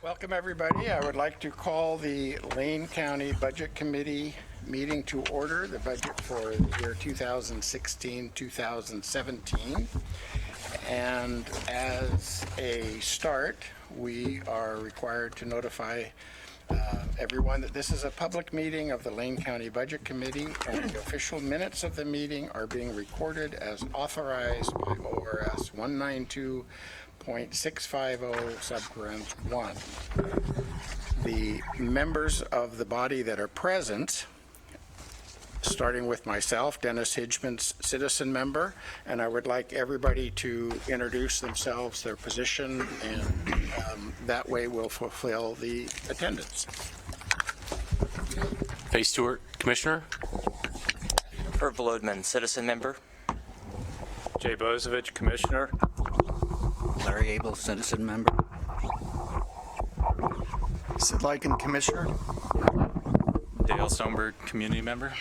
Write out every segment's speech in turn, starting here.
Welcome, everybody. I would like to call the Lane County Budget Committee meeting to order, the budget for the year 2016-2017. And as a start, we are required to notify everyone that this is a public meeting of the Lane County Budget Committee, and the official minutes of the meeting are being recorded as authorized by ORS 192.650 subparent 1. The members of the body that are present, starting with myself, Dennis Hidgman, citizen member, and I would like everybody to introduce themselves, their position, and that way we'll fulfill the attendance. Faye Stewart, Commissioner. Herb Volodman, citizen member. Jay Bozovich, Commissioner. Larry Abel, citizen member. Sid Lykin, Commissioner. Dale Stoneberg, Community Member.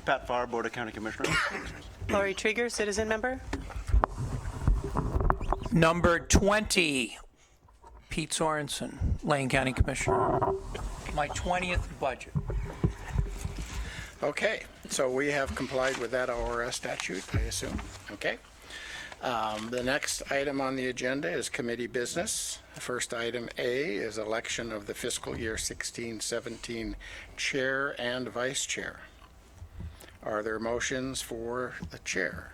Pat Farr, Board of County Commissioners. Lori Trigger, citizen member. Number 20, Pete Sorensen, Lane County Commissioner. My 20th budget. Okay, so we have complied with that ORS statute, I assume. Okay. The next item on the agenda is committee business. First item A is election of the fiscal year 16-17 chair and vice chair. Are there motions for the chair?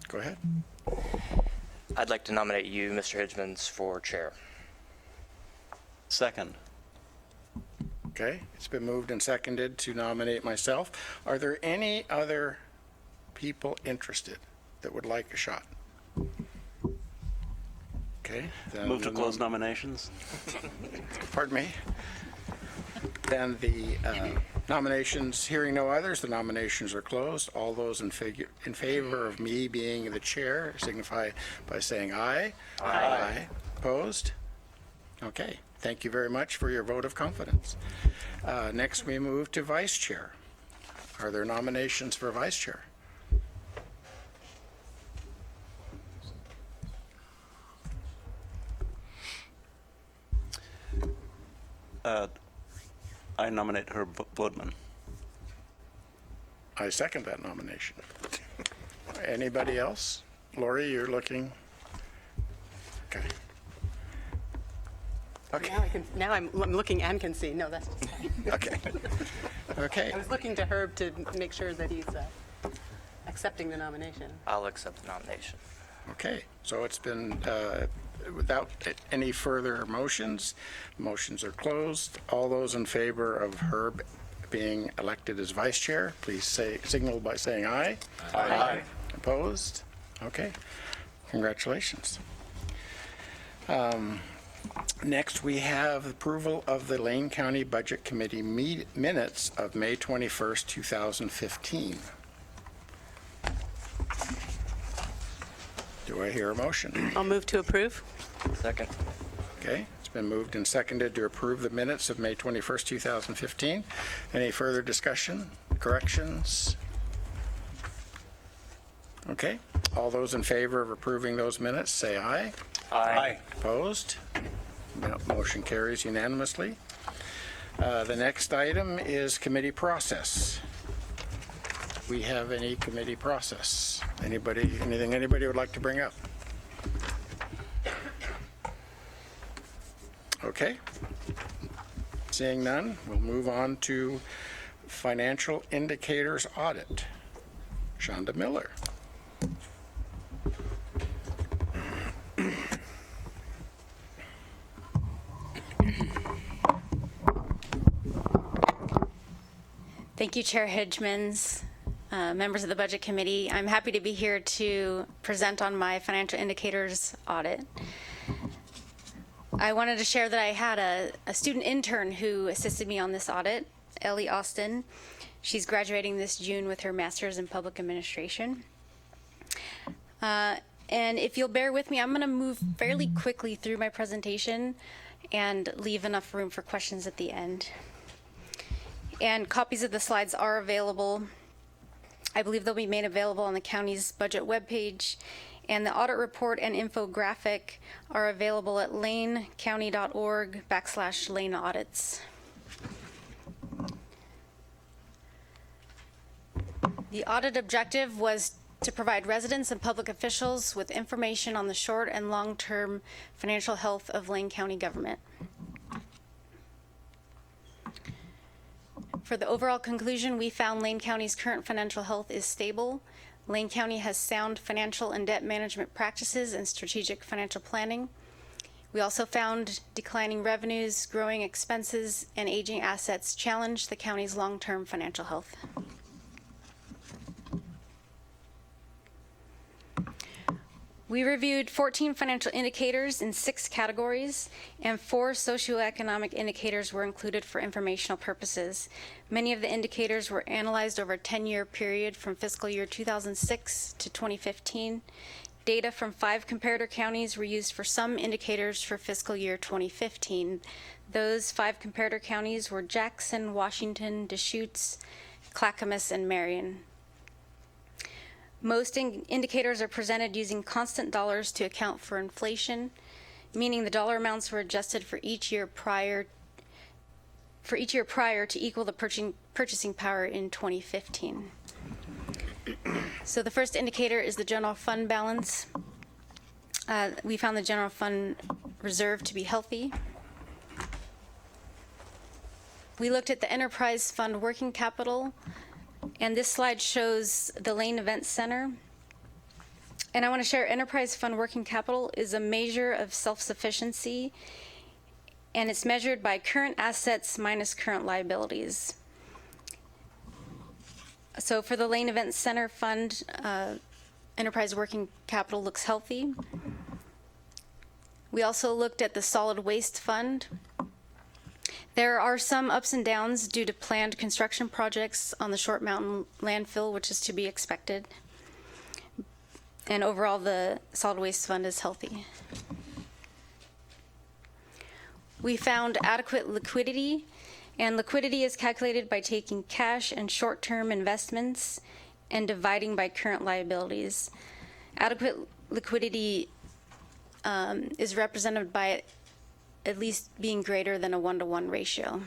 Go ahead. I'd like to nominate you, Mr. Hidgmans, for chair. Second. Okay, it's been moved and seconded to nominate myself. Are there any other people interested that would like a shot? Okay. Then Move to close nominations. Pardon me? Then the nominations, hearing no others, the nominations are closed. All those in favor of me being the chair signify by saying aye. Aye. Opposed? Okay. Thank you very much for your vote of confidence. Next, we move to vice chair. Are there nominations for vice chair? I nominate Herb Volodman. I second that nomination. Anybody else? Lori, you're looking? Okay. Okay. Now I'm looking and can see. No, that's just fine. Okay. Okay. I was looking to Herb to make sure that he's accepting the nomination. I'll accept the nomination. Okay. So it's been, without any further motions are closed. All those in favor of Herb being elected as vice chair, please signal by saying aye. Aye. Opposed? Okay. Congratulations. Next, we have approval of the Lane County Budget Committee minutes of May 21st, 2015. Do I hear a motion? I'll move to approve. Second. Okay, it's been moved and seconded to approve the minutes of May 21st, 2015. Any further discussion, corrections? Okay, all those in favor of approving those minutes, say aye. Aye. Opposed? No, motion carries unanimously. The next item is committee process. We have any committee process? Anything anybody would like to bring up? Okay. Seeing none, we'll move on to financial indicators audit. Shonda Miller. Thank you, Chair Hidgmans, members of the Budget Committee. I'm happy to be here to present on my financial indicators audit. I wanted to share that I had a student intern who assisted me on this audit, Ellie Austin. She's graduating this June with her master's in public administration. And if you'll bear with me, I'm going to move fairly quickly through my presentation and leave enough room for questions at the end. And copies of the slides are available. I believe they'll be made available on the county's budget webpage And the audit report and infographic are available at lanecounty.org/Lane Audits. The audit objective was to provide residents and public officials with information on the short and long-term financial health of Lane County government. For the overall conclusion, we found Lane County's current financial health is stable. Lane County has sound financial and debt management practices and strategic financial planning. We also found declining revenues, growing expenses, and aging assets challenge the county's long-term financial health. We reviewed 14 financial indicators in 6 categories, and 4 socioeconomic indicators were included for informational purposes. Many of the indicators were analyzed over a 10-year period from fiscal year 2006 to 2015. Data from 5 comparator counties were used for some indicators for fiscal year 2015. Those 5 comparator counties were Jackson, Washington, Deschutes, Clackamas, and Marion. Most indicators are presented using constant dollars to account for inflation, meaning the dollar amounts were adjusted for each year prior to equal the purchasing power in 2015. So the first indicator is the general fund balance. We found the general fund reserve to be healthy. We looked at the enterprise fund working capital. And this slide shows the Lane Event Center. And I want to share Enterprise Fund Working Capital is a measure of self-sufficiency, and it's measured by current assets minus current liabilities. So for the Lane Event Center Fund, Enterprise Working Capital looks healthy. We also looked at the Solid Waste Fund. There are some ups and downs due to planned construction projects on the Short Mountain landfill, which is to be expected. And overall, the solid waste fund is healthy. We found adequate liquidity, and liquidity is calculated by taking cash and short-term investments and dividing by current liabilities. Adequate liquidity is represented by at least being greater than a 1-to-1 ratio.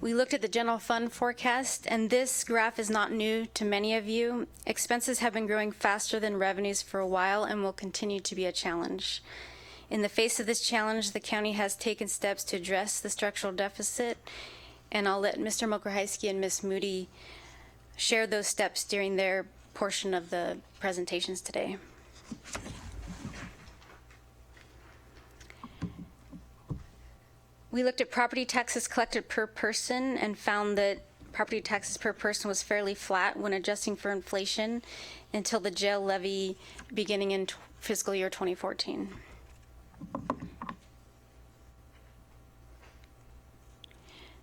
We looked at the general fund forecast, and this graph is not new to many of you. Expenses have been growing faster than revenues for a while and will continue to be a challenge. In the face of this challenge, the county has taken steps to address the structural deficit, and I'll let Mr. Mokrahajski and Ms. Moody share those steps during their portion of the presentations today. We looked at property taxes collected per person and found that property taxes per person was fairly flat when adjusting for inflation until the jail levy beginning in fiscal year 2014.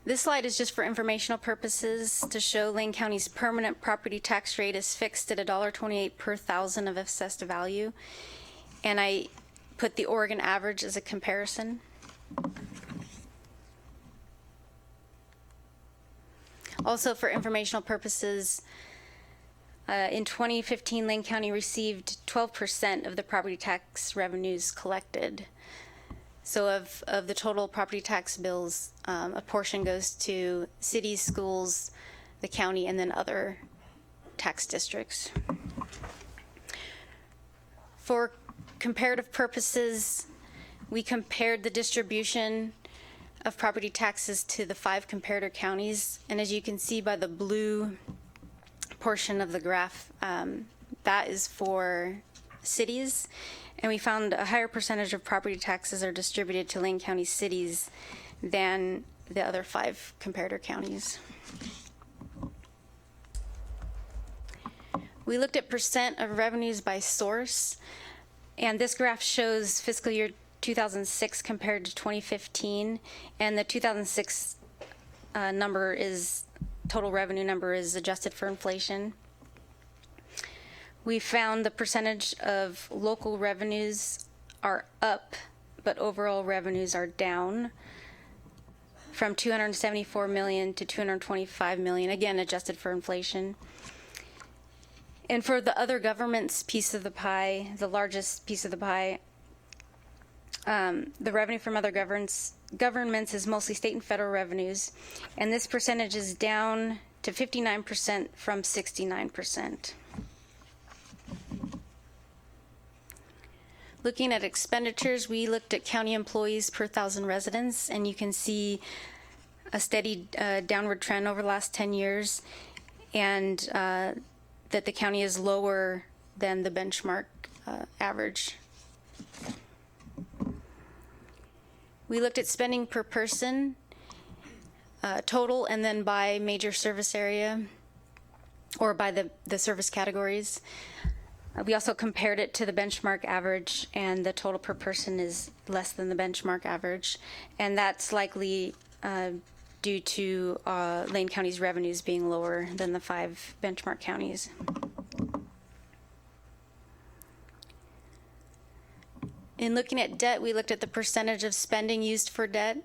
This slide is just for informational purposes to show Lane County's permanent property tax rate is fixed at $1.28 per thousand of assessed value. And I put the Oregon average as a comparison. Also, for informational purposes, in 2015, Lane County received 12% of the property tax revenues collected. So of the total property tax bills, a portion goes to cities, schools, the county, and then other tax districts. For comparative purposes, we compared the distribution of property taxes to the 5 comparator counties. And as you can see by the blue portion of the graph, that is for cities. And we found a higher percentage of property taxes are distributed to Lane County cities than the other 5 comparator counties. We looked at percent of revenues by source, and this graph shows fiscal year 2006 compared to 2015, and the 2006 number is, total revenue number is adjusted for inflation. We found the percentage of local revenues are up, but overall revenues are down. from 274 million to 225 million, again adjusted for inflation. And for the other governments piece of the pie, the largest piece of the pie, the revenue from other governments is mostly state and federal revenues, and this percentage is down to 59% from 69%. Looking at expenditures, we looked at county employees per 1,000 residents, and you can see a steady downward trend over the last 10 years, and that the county is lower than the benchmark average. We looked at spending per person, total, and then by major service area, or by the service categories. We also compared it to the benchmark average, and the total per person is less than the benchmark average, and that's likely due to Lane County's revenues being lower than the 5 benchmark counties. In looking at debt, we looked at the percentage of spending used for debt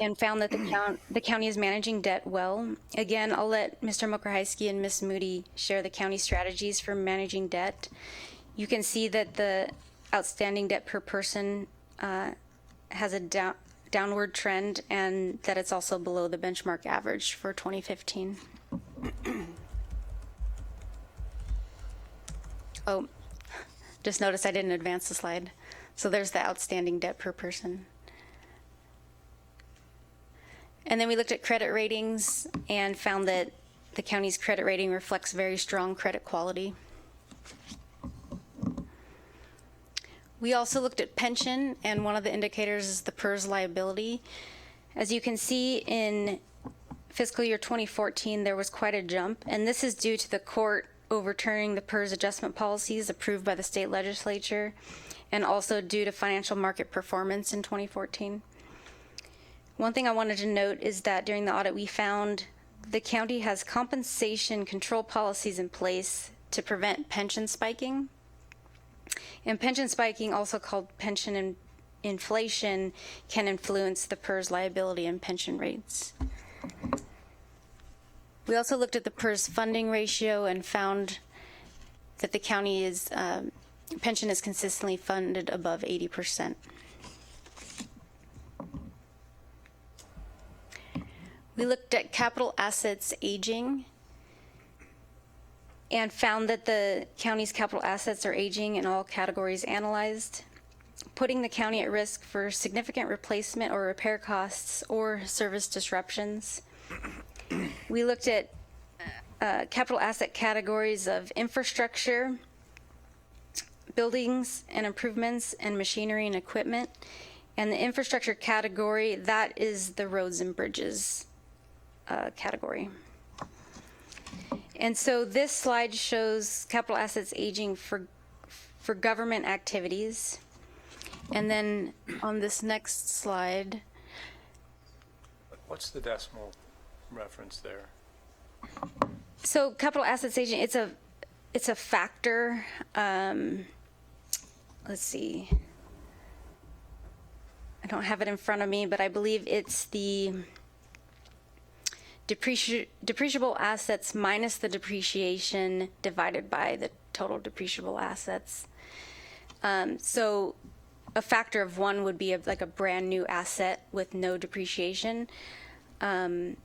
and found that the county is managing debt well. Again, I'll let Mr. Mokrahysky and Ms. Moody share the county strategies for managing debt. You can see that the outstanding debt per person has a downward trend, and that it's also below the benchmark average for 2015. Oh, just noticed I didn't advance the slide. So there's the outstanding debt per person. And then we looked at credit ratings and found that the county's credit rating reflects very strong credit quality. We also looked at pension, and one of the indicators is the PERS liability. As you can see, in fiscal year 2014, there was quite a jump, and this is due to the court overturning the PERS adjustment policies approved by the state legislature, and also due to financial market performance in 2014. One thing I wanted to note is that during the audit, we found the county has compensation control policies in place to prevent pension spiking. And pension spiking, also called pension inflation, can influence the PERS liability and pension rates. We also looked at the PERS funding ratio and found that the county pension is consistently funded above 80%. We looked at capital assets aging and found that the county's capital assets are aging in all categories analyzed, putting the county at risk for significant replacement or repair costs or service disruptions. We looked at capital asset categories of infrastructure, buildings and improvements, and machinery and equipment. And the infrastructure category, that is the roads and bridges category. And so this slide shows capital assets aging for government activities. And then on this next slide, What's the decimal reference there? so capital assets aging, it's a factor. Let's see. I don't have it in front of me, but I believe it's the depreciable assets minus the depreciation divided by the total depreciable assets. So a factor of 1 would be like a brand new asset with no depreciation. And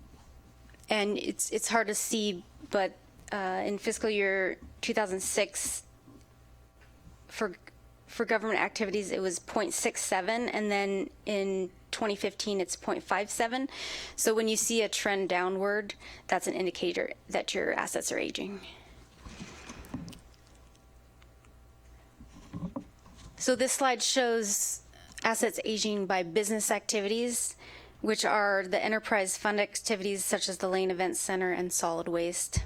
it's hard to see, but in fiscal year 2006, for government activities, it was 0.67, and then in 2015, it's 0.57. So when you see a trend downward, that's an indicator that your assets are aging. So this slide shows assets aging by business activities, which are the enterprise fund activities such as the Lane Event Center and solid waste.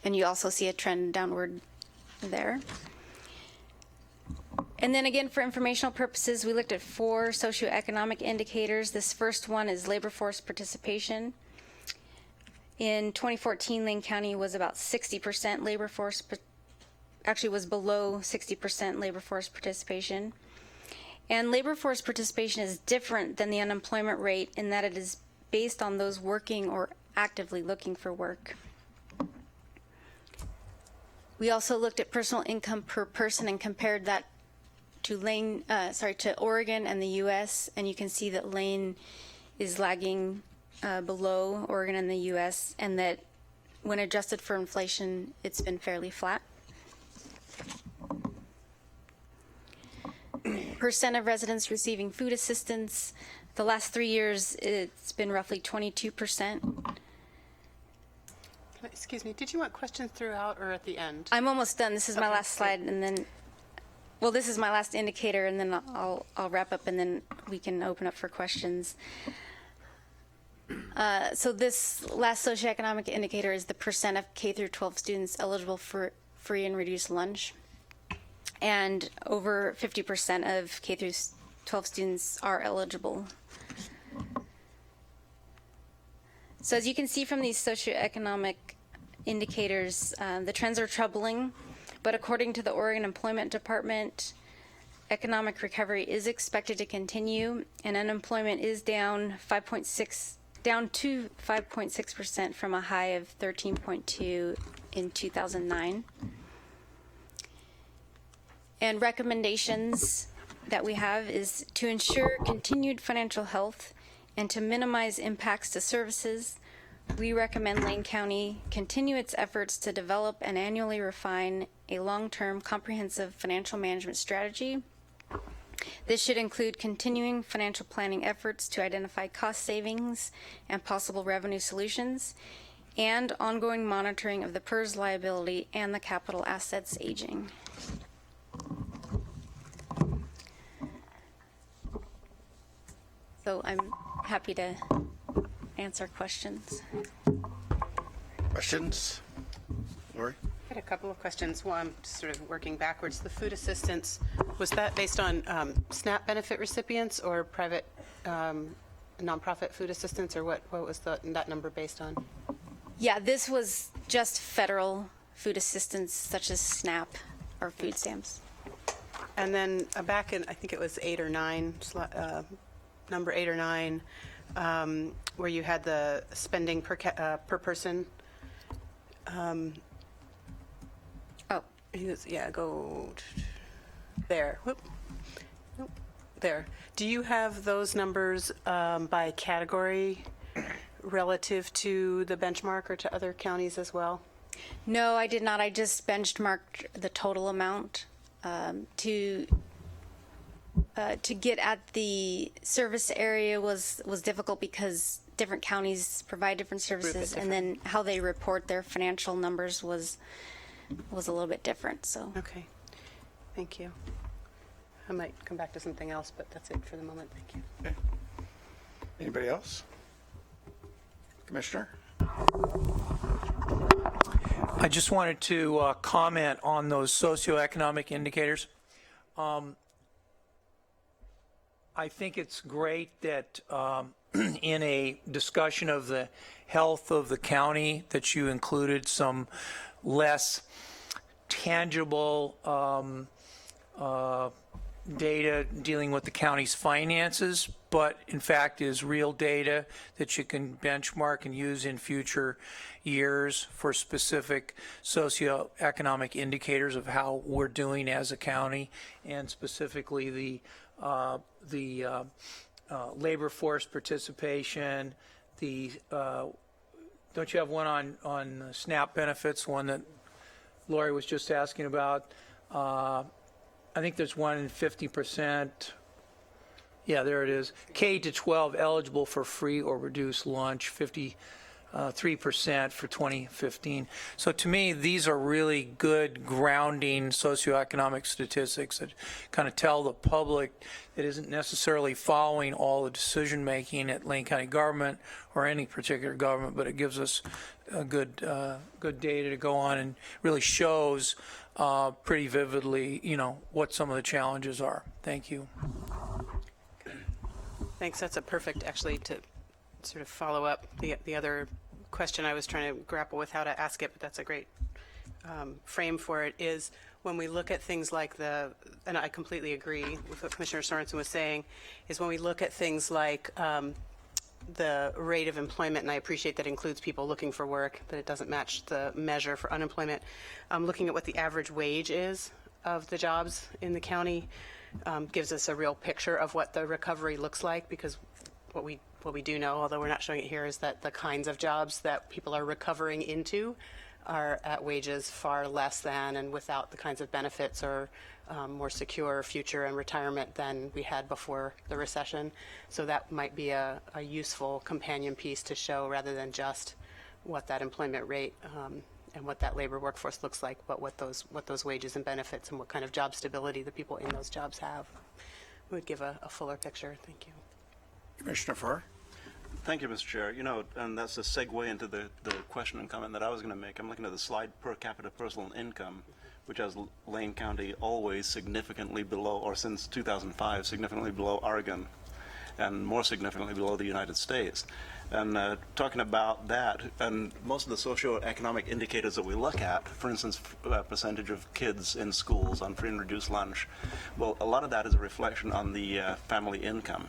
And you also see a trend downward there. And then again, for informational purposes, we looked at 4 socioeconomic indicators. This first one is labor force participation. In 2014, Lane County was about 60% labor force, actually was below 60% labor force participation. And labor force participation is different than the unemployment rate in that it is based on those working or actively looking for work. We also looked at personal income per person and compared that to to Oregon and the U.S. And you can see that Lane is lagging below Oregon and the U.S. and that when adjusted for inflation, it's been fairly flat. Percent of residents receiving food assistance. The last 3 years, it's been roughly 22%. Excuse me, did you want questions throughout or at the end? I'm almost done. This is my Okay, last slide, and then, well, this is my last indicator, and then I'll wrap up, and then we can open up for questions. So this last socioeconomic indicator is the percent of K through 12 students eligible for free and reduced lunch. And over 50% of K through 12 students are eligible. So as you can see from these socioeconomic indicators, the trends are troubling, but according to the Oregon Employment Department, economic recovery is expected to continue, and unemployment is down to 5.6% from a high of 13.2 in 2009. And recommendations that we have is to ensure continued financial health and to minimize impacts to services. We recommend Lane County continue its efforts to develop and annually refine a long-term comprehensive financial management strategy. This should include continuing financial planning efforts to identify cost savings and possible revenue solutions, and ongoing monitoring of the PERS liability and the capital assets aging. So I'm happy to answer questions. Questions? Lori? I had a couple of questions. Well, I'm sort of working backwards. The food assistance, was that based on SNAP benefit recipients or private nonprofit food assistance, or what was that number based on? Yeah, this was just federal food assistance such as SNAP or food stamps. And then back in, I think it was 8 or 9, number 8 or 9, where you had the spending per person. Oh, Yeah, go there. Whoop. Nope. There. Do you have those numbers by category relative to the benchmark or to other counties as well? no, I did not. I just benchmarked the total amount to get at the service area was difficult because different counties provide different services, and then how they report their financial numbers was a little bit different. So Okay. Thank you. I might come back to something else, but that's it for the moment. Thank you. Okay. Anybody else? Commissioner? I just wanted to comment on those socioeconomic indicators. I think it's great that in a discussion of the health of the county that you included some less tangible data dealing with the county's finances, but in fact is real data that you can benchmark and use in future years for specific socioeconomic indicators of how we're doing as a county, and specifically the labor force participation. Don't you have one on SNAP benefits, one that Lori was just asking about? I think there's one in 50%. Yeah, there it is. K to 12 eligible for free or reduced lunch, 53% for 2015. So to me, these are really good grounding socioeconomic statistics that kind of tell the public that isn't necessarily following all the decision making at Lane County government or any particular government, but it gives us a good data to go on and really shows pretty vividly, what some of the challenges are. Thank you. Thanks. That's a perfect, actually, to sort of follow up the other question I was trying to grapple with how to ask it, but that's a great frame for it is when we look at things like and I completely agree with what Commissioner Sorensen was saying, is when we look at things like the rate of employment, and I appreciate that includes people looking for work, but it doesn't match the measure for unemployment. Looking at what the average wage is of the jobs in the county gives us a real picture of what the recovery looks like, because what we do know, although we're not showing it here, is that the kinds of jobs that people are recovering into are at wages far less than and without the kinds of benefits or more secure future and retirement than we had before the recession. So that might be a useful companion piece to show, rather than just what that employment rate and what that labor workforce looks like, but what those wages and benefits and what kind of job stability the people in those jobs have would give a fuller picture. Thank you. Commissioner Farr? Thank you, Mr. Chair. You know, and that's a segue into the question and comment that I was going to make. I'm looking at the slide per capita personal income, which has Lane County always significantly below, or since 2005, significantly below Oregon, and more significantly below the United States. And talking about that, and most of the socioeconomic indicators that we look at, for instance, percentage of kids in schools on free and reduced lunch, well, a lot of that is a reflection on the family income.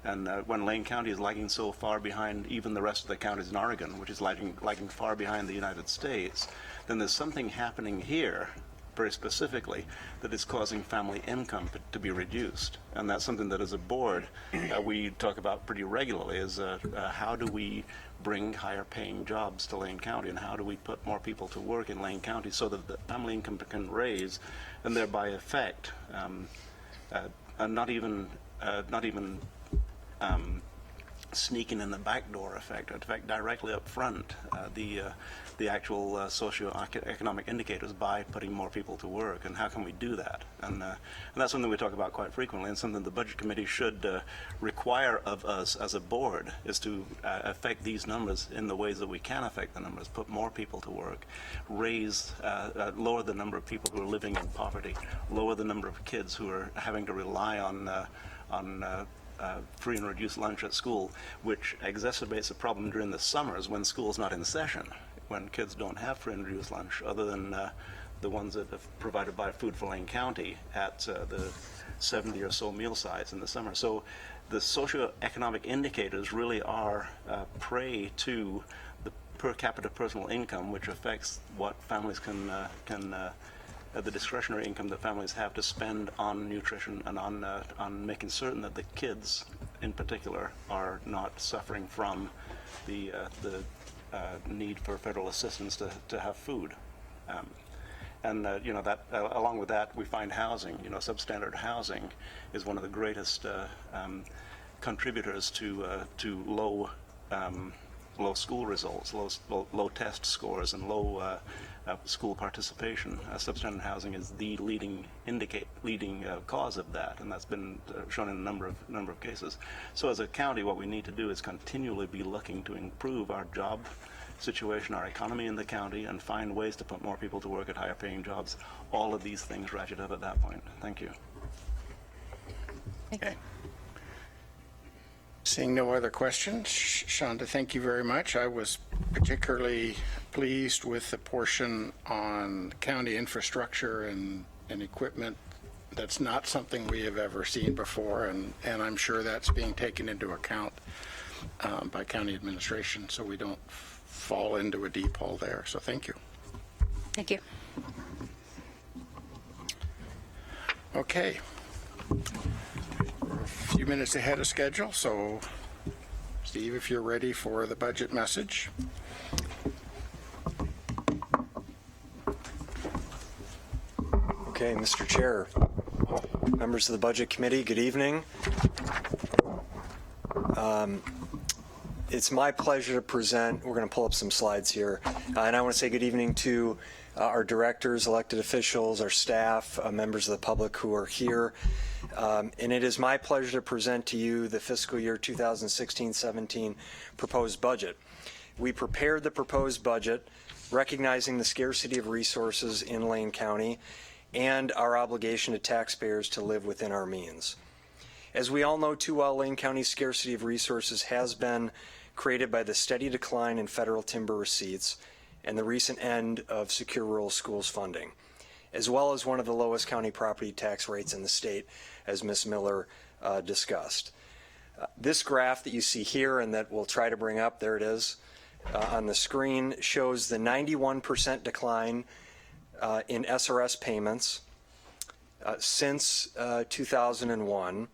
And when Lane County is lagging so far behind even the rest of the counties in Oregon, which is lagging far behind the United States, then there's something happening here, very specifically, that is causing family income to be reduced. And that's something that as a board we talk about pretty regularly, is how do we bring higher paying jobs to Lane County, and how do we put more people to work in Lane County so that the family income can raise and thereby affect not even sneaking in the back door effect, in fact directly up front, the actual socioeconomic indicators by putting more people to work. And how can we do that? And that's something we talk about quite frequently, and something the Budget Committee should require of us as a board, is to affect these numbers in the ways that we can affect the numbers, put more people to work, lower the number of people who are living in poverty, lower the number of kids who are having to rely on free and reduced lunch at school, which exacerbates the problem during the summers when school's not in session, when kids don't have free and reduced lunch, other than the ones that are provided by Food for Lane County at the 70 or so meal sites in the summer. So the socioeconomic indicators really are prey to the per capita personal income, which affects what families can the discretionary income that families have to spend on nutrition and on making certain that the kids, in particular, are not suffering from the need for federal assistance to have food. You know, that along with that, we find housing. You know, substandard housing is one of the greatest contributors to low school results, low test scores, and low school participation. Substandard housing is the leading cause of that, and that's been shown in a number of cases. So as a county, what we need to do is continually be looking to improve our job situation, our economy in the county, and find ways to put more people to work at higher paying jobs. All of these things ratchet up at that point. Thank you. Okay. Seeing no other questions, Shonda, thank you very much. I was particularly pleased with the portion on county infrastructure and equipment. That's not something we have ever seen before, and I'm sure that's being taken into account by county administration, so we don't fall into a deep hole there. So thank you. Thank you. Okay. We're a few minutes ahead of schedule, so Steve, if you're ready for the budget message. Okay, Mr. Chair, members of the Budget Committee, good evening. It's my pleasure to present, we're going to pull up some slides here, and I want to say good evening to our directors, elected officials, our staff, members of the public who are here. And it is my pleasure to present to you the fiscal year 2016-17 proposed budget. We prepared the proposed budget recognizing the scarcity of resources in Lane County and our obligation to taxpayers to live within our means. As we all know too well, Lane County's scarcity of resources has been created by the steady decline in federal timber receipts and the recent end of Secure Rural Schools funding, as well as one of the lowest county property tax rates in the state, as Ms. Miller discussed. This graph that you see here and that we'll try to bring up, there it is, on the screen, shows the 91% decline in SRS payments since 2001,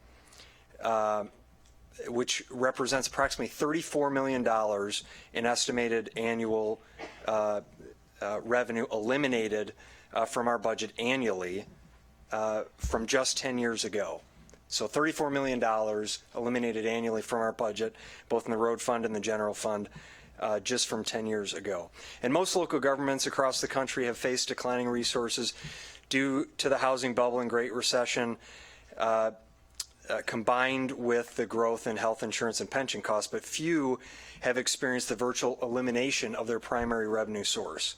which represents approximately $34 million in estimated annual revenue eliminated from our budget annually from just 10 years ago. So $34 million eliminated annually from our budget, both in the road fund and the general fund, just from 10 years ago. And most local governments across the country have faced declining resources due to the housing bubble and Great Recession, combined with the growth in health insurance and pension costs, but few have experienced the virtual elimination of their primary revenue source.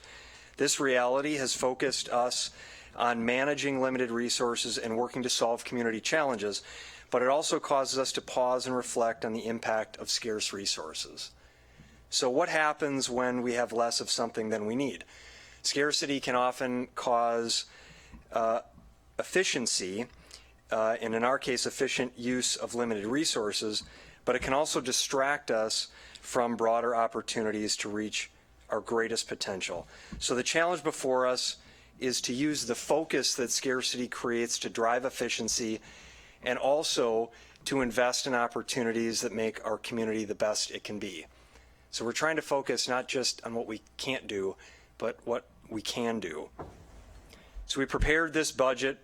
This reality has focused us on managing limited resources and working to solve community challenges, but it also causes us to pause and reflect on the impact of scarce resources. So what happens when we have less of something than we need? Scarcity can often cause efficiency, and in our case, efficient use of limited resources, but it can also distract us from broader opportunities to reach our greatest potential. So the challenge before us is to use the focus that scarcity creates to drive efficiency and also to invest in opportunities that make our community the best it can be. So we're trying to focus not just on what we can't do, but what we can do. So we prepared this budget,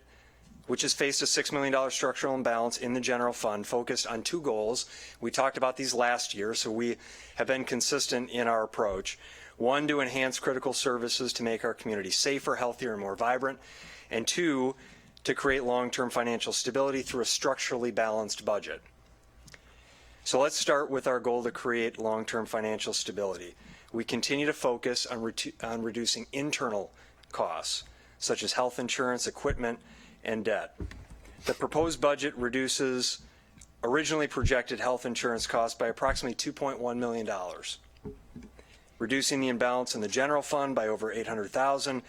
which has faced a $6 million structural imbalance in the general fund, focused on two goals. We talked about these last year, so we have been consistent in our approach. One, to enhance critical services to make our community safer, healthier, and more vibrant. And two, to create long-term financial stability through a structurally balanced budget. So let's start with our goal to create long-term financial stability. We continue to focus on reducing internal costs, such as health insurance, equipment, and debt. The proposed budget reduces originally projected health insurance costs by approximately $2.1 million, reducing the imbalance in the general fund by over $800,000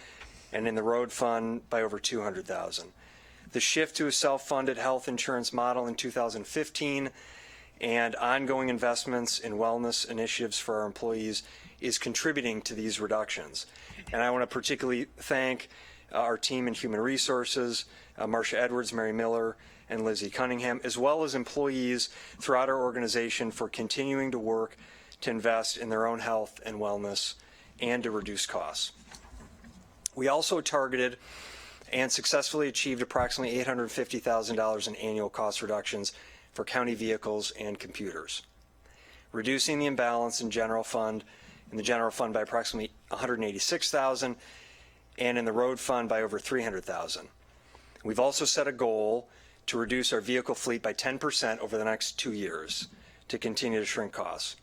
and in the road fund by over $200,000. The shift to a self-funded health insurance model in 2015 and ongoing investments in wellness initiatives for our employees is contributing to these reductions. And I want to particularly thank our team in Human Resources, Marcia Edwards, Mary Miller, and Lizzie Cunningham, as well as employees throughout our organization for continuing to work to invest in their own health and wellness and to reduce costs. We also targeted and successfully achieved approximately $850,000 in annual cost reductions for county vehicles and computers, reducing the imbalance in the general fund by approximately $186,000 and in the road fund by over $300,000. We've also set a goal to reduce our vehicle fleet by 10% over the next 2 years to continue to shrink costs.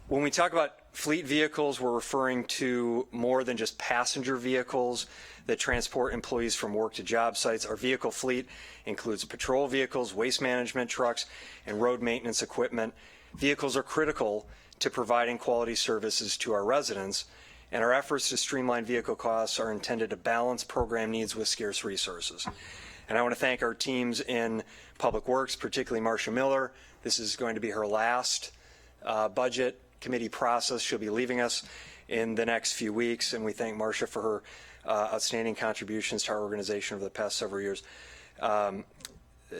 When we talk about fleet vehicles, we're referring to more than just passenger vehicles that transport employees from work to job sites. Our vehicle fleet includes patrol vehicles, waste management trucks, and road maintenance equipment. Vehicles are critical to providing quality services to our residents, and our efforts to streamline vehicle costs are intended to balance program needs with scarce resources. And I want to thank our teams in Public Works, particularly Marcia Miller. This is going to be her last budget committee process. She'll be leaving us in the next few weeks, and we thank Marcia for her outstanding contributions to our organization over the past several years.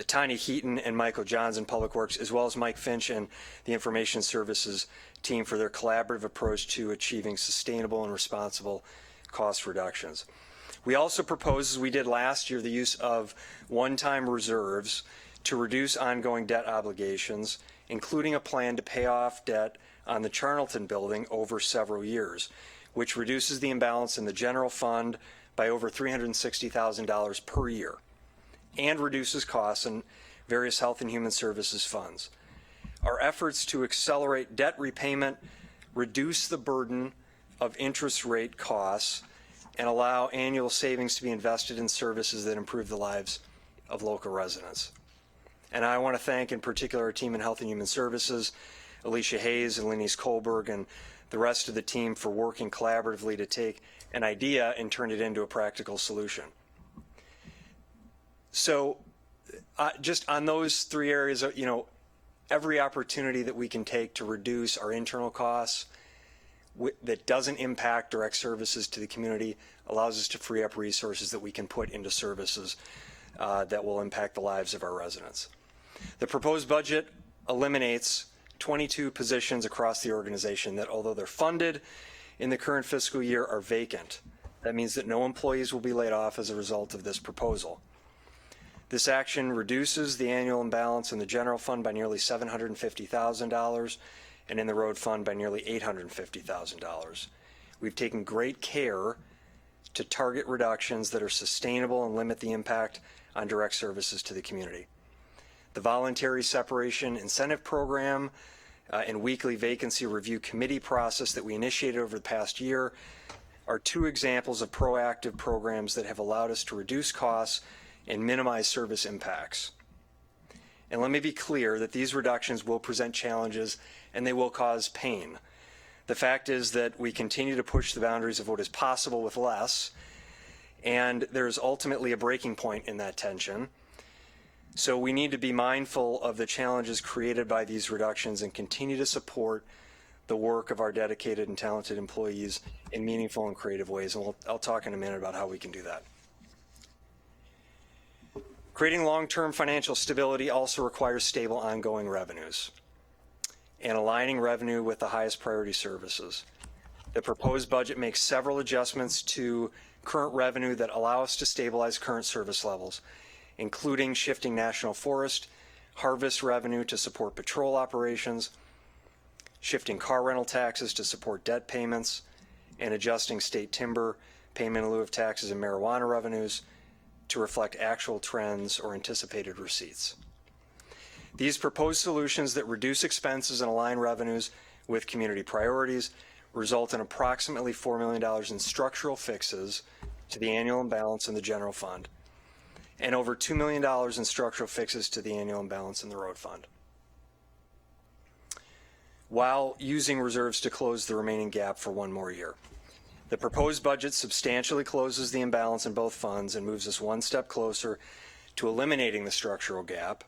Tanya Heaton and Michael Johns in Public Works, as well as Mike Finch and the Information Services team for their collaborative approach to achieving sustainable and responsible cost reductions. We also proposed, as we did last year, the use of one-time reserves to reduce ongoing debt obligations, including a plan to pay off debt on the Charnleton building over several years, which reduces the imbalance in the general fund by over $360,000 per year and reduces costs in various health and human services funds. Our efforts to accelerate debt repayment reduce the burden of interest rate costs and allow annual savings to be invested in services that improve the lives of local residents. And I want to thank in particular our team in Health and Human Services, Alicia Hayes and Lenise Kohlberg and the rest of the team for working collaboratively to take an idea and turn it into a practical solution. So just on those three areas, every opportunity that we can take to reduce our internal costs that doesn't impact direct services to the community allows us to free up resources that we can put into services that will impact the lives of our residents. The proposed budget eliminates 22 positions across the organization that, although they're funded in the current fiscal year, are vacant. That means that no employees will be laid off as a result of this proposal. This action reduces the annual imbalance in the general fund by nearly $750,000 and in the road fund by nearly $850,000. We've taken great care to target reductions that are sustainable and limit the impact on direct services to the community. The voluntary separation incentive program and weekly vacancy review committee process that we initiated over the past year are two examples of proactive programs that have allowed us to reduce costs and minimize service impacts. And let me be clear that these reductions will present challenges and they will cause pain. The fact is that we continue to push the boundaries of what is possible with less, and there's ultimately a breaking point in that tension. So we need to be mindful of the challenges created by these reductions and continue to support the work of our dedicated and talented employees in meaningful and creative ways. And I'll talk in a minute about how we can do that. Creating long-term financial stability also requires stable ongoing revenues and aligning revenue with the highest priority services. The proposed budget makes several adjustments to current revenue that allow us to stabilize current service levels, including shifting National Forest harvest revenue to support patrol operations, shifting car rental taxes to support debt payments, and adjusting state timber payment in lieu of taxes and marijuana revenues to reflect actual trends or anticipated receipts. These proposed solutions that reduce expenses and align revenues with community priorities result in approximately $4 million in structural fixes to the annual imbalance in the general fund and over $2 million in structural fixes to the annual imbalance in the road fund, while using reserves to close the remaining gap for one more year. The proposed budget substantially closes the imbalance in both funds and moves us one step closer to eliminating the structural gap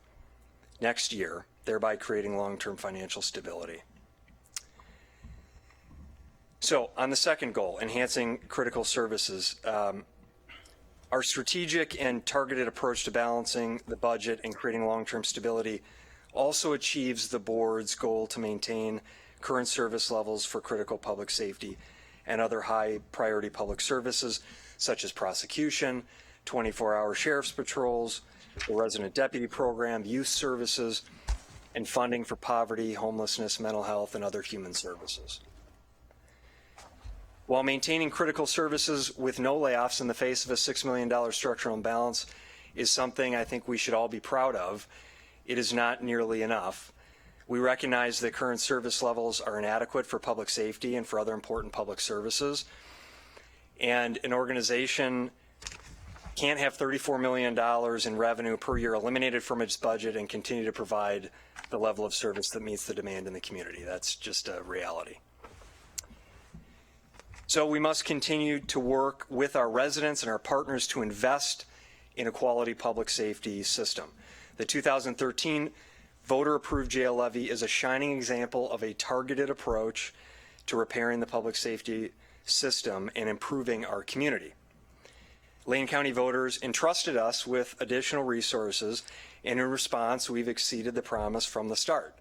next year, thereby creating long-term financial stability. So on the second goal, enhancing critical services, our strategic and targeted approach to balancing the budget and creating long-term stability also achieves the board's goal to maintain current service levels for critical public safety and other high priority public services such as prosecution, 24-hour sheriff's patrols, the resident deputy program, youth services, and funding for poverty, homelessness, mental health, and other human services. While maintaining critical services with no layoffs in the face of a $6 million structural imbalance is something I think we should all be proud of, it is not nearly enough. We recognize that current service levels are inadequate for public safety and for other important public services. And an organization can't have $34 million in revenue per year eliminated from its budget and continue to provide the level of service that meets the demand in the community. That's just a reality. So we must continue to work with our residents and our partners to invest in a quality public safety system. The 2013 voter-approved jail levy is a shining example of a targeted approach to repairing the public safety system and improving our community. Lane County voters entrusted us with additional resources, and in response, we've exceeded the promise from the start.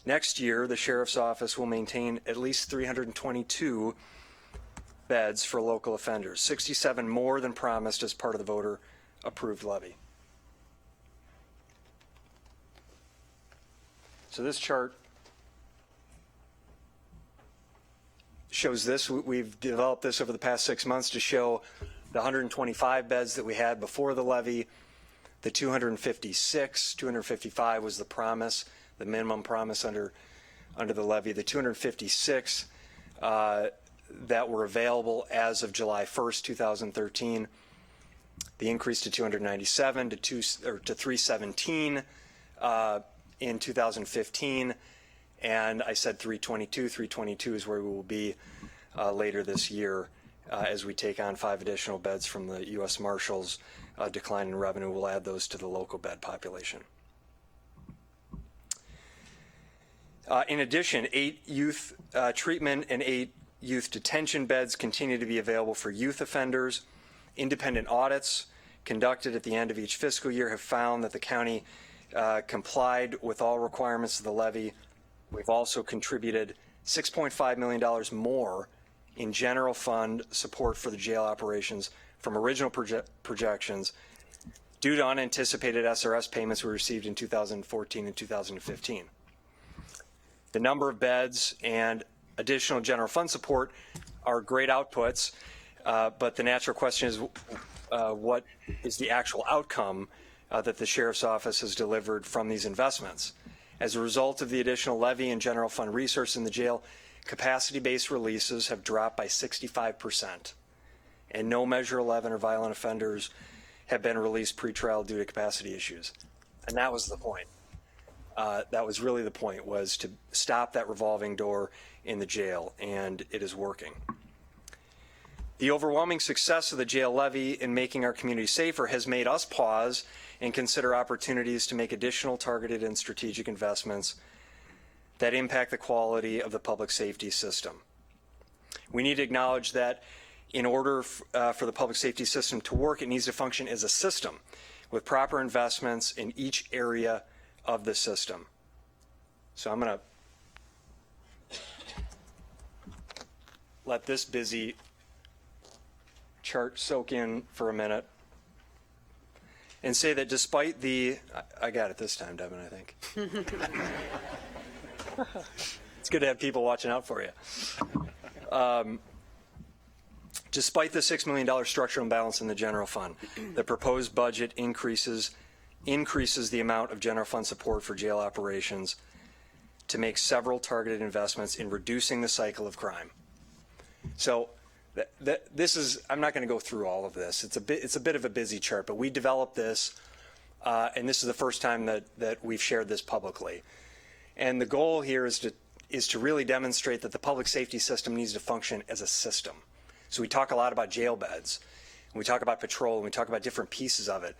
Next year, the Sheriff's Office will maintain at least 322 beds for local offenders, 67 more than promised as part of the voter-approved levy. So this chart shows this. We've developed this over the past 6 months to show the 125 beds that we had before the levy, the 255 was the promise, the minimum promise under the levy, the 256 that were available as of July 1st, 2013, the increase to 297 to 317 in 2015, And I said 322. 322 is where we will be later this year as we take on 5 additional beds from the U.S. Marshals. Decline in revenue, we'll add those to the local bed population. In addition, 8 youth treatment and 8 youth detention beds continue to be available for youth offenders. Independent audits conducted at the end of each fiscal year have found that the county complied with all requirements of the levy. We've also contributed $6.5 million more in general fund support for the jail operations from original projections due to unanticipated SRS payments we received in 2014 and 2015. The number of beds and additional general fund support are great outputs, but the natural question is what is the actual outcome that the Sheriff's Office has delivered from these investments? As a result of the additional levy and general fund resource in the jail, capacity-based releases have dropped by 65%, and no Measure 11 or violent offenders have been released pretrial due to capacity issues. And that was the point. That was really the point, was to stop that revolving door in the jail, and it is working. The overwhelming success of the jail levy in making our community safer has made us pause and consider opportunities to make additional targeted and strategic investments that impact the quality of the public safety system. We need to acknowledge that in order for the public safety system to work, it needs to function as a system with proper investments in each area of the system. So I'm going to let this busy chart soak in for a minute and say that despite the, I got it this time, Devin, I think. It's good to have people watching out for you. Despite the $6 million structural imbalance in the general fund, the proposed budget increases the amount of general fund support for jail operations to make several targeted investments in reducing the cycle of crime. So this is, I'm not going to go through all of this. It's a bit of a busy chart, but we developed this, and this is the first time that we've shared this publicly. And the goal here is to really demonstrate that the public safety system needs to function as a system. So we talk a lot about jail beds, and we talk about patrol, and we talk about different pieces of it.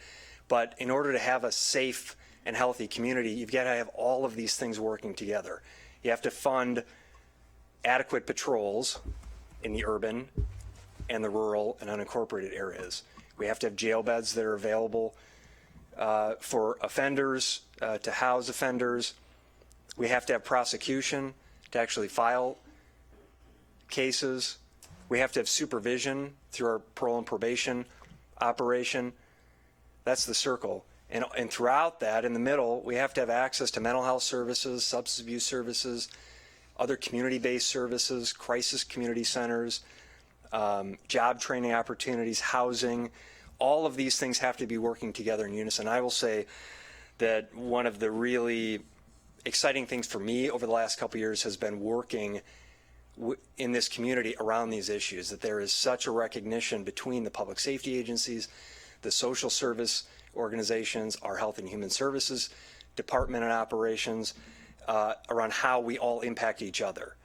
But in order to have a safe and healthy community, you've got to have all of these things working together. You have to fund adequate patrols in the urban and the rural and unincorporated areas. We have to have jail beds that are available for offenders, to house offenders. We have to have prosecution to actually file cases. We have to have supervision through our parole and probation operation. That's the circle. And throughout that, in the middle, we have to have access to mental health services, substance abuse services, other community-based services, crisis community centers, job training opportunities, housing. All of these things have to be working together in unison. I will say that one of the really exciting things for me over the last couple of years has been working in this community around these issues, that there is such a recognition between the public safety agencies, the social service organizations, our health and human services department and operations, around how we all impact each other.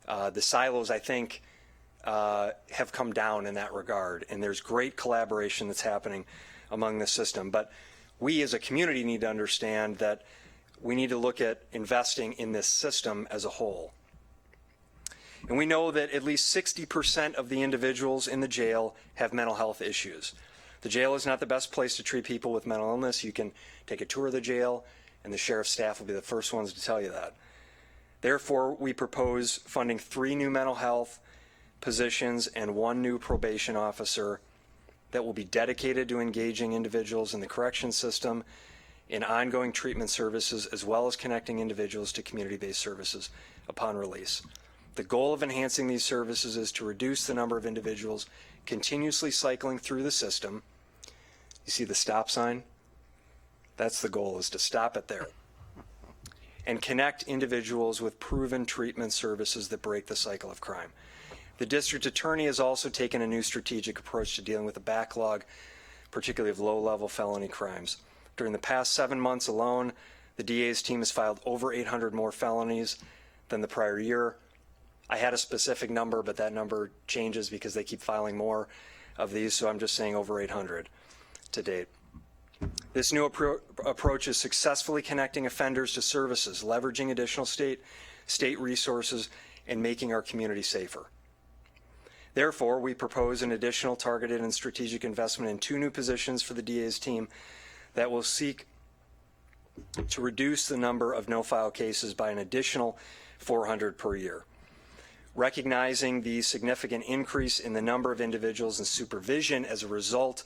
The silos, I think, have come down in that regard, and there's great collaboration that's happening among the system. But we as a community need to understand that we need to look at investing in this system as a whole. And we know that at least 60% of the individuals in the jail have mental health issues. The jail is not the best place to treat people with mental illness. You can take a tour of the jail, and the sheriff's staff will be the first ones to tell you that. Therefore, we propose funding 3 new mental health positions and 1 new probation officer that will be dedicated to engaging individuals in the correction system in ongoing treatment services, as well as connecting individuals to community-based services upon release. The goal of enhancing these services is to reduce the number of individuals continuously cycling through the system. You see the stop sign? That's the goal, is to stop it there. And connect individuals with proven treatment services that break the cycle of crime. The district attorney has also taken a new strategic approach to dealing with the backlog, particularly of low-level felony crimes. During the past 7 months alone, the DA's team has filed over 800 more felonies than the prior year. I had a specific number, but that number changes because they keep filing more of these, so I'm just saying over 800 to date. This new approach is successfully connecting offenders to services, leveraging additional state resources, and making our community safer. Therefore, we propose an additional targeted and strategic investment in 2 new positions for the DA's team that will seek to reduce the number of no-file cases by an additional 400 per year. Recognizing the significant increase in the number of individuals in supervision as a result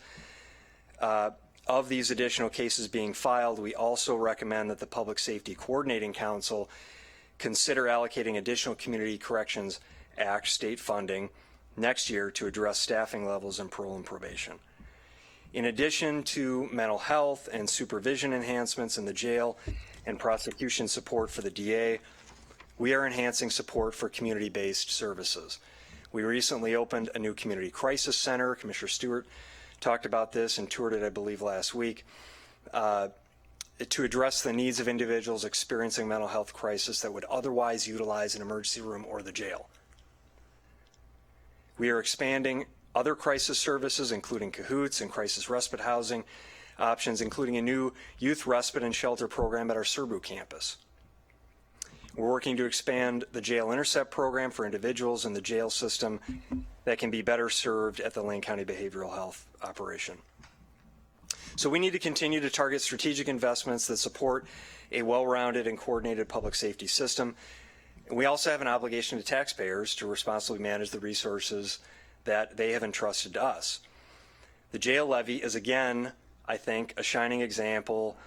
of these additional cases being filed, we also recommend that the Public Safety Coordinating Council consider allocating additional Community Corrections Act state funding next year to address staffing levels in parole and probation. In addition to mental health and supervision enhancements in the jail and prosecution support for the DA, we are enhancing support for community-based services. We recently opened a new community crisis center. Commissioner Stewart talked about this and toured it, I believe, last week, to address the needs of individuals experiencing mental health crisis that would otherwise utilize an emergency room or the jail. We are expanding other crisis services, including CAHOOTS and crisis respite housing options, including a new youth respite and shelter program at our Surbu campus. We're working to expand the Jail Intercept program for individuals in the jail system that can be better served at the Lane County Behavioral Health operation. So we need to continue to target strategic investments that support a well-rounded and coordinated public safety system. And we also have an obligation to taxpayers to responsibly manage the resources that they have entrusted to us. The jail levy is, again, I think, a shining example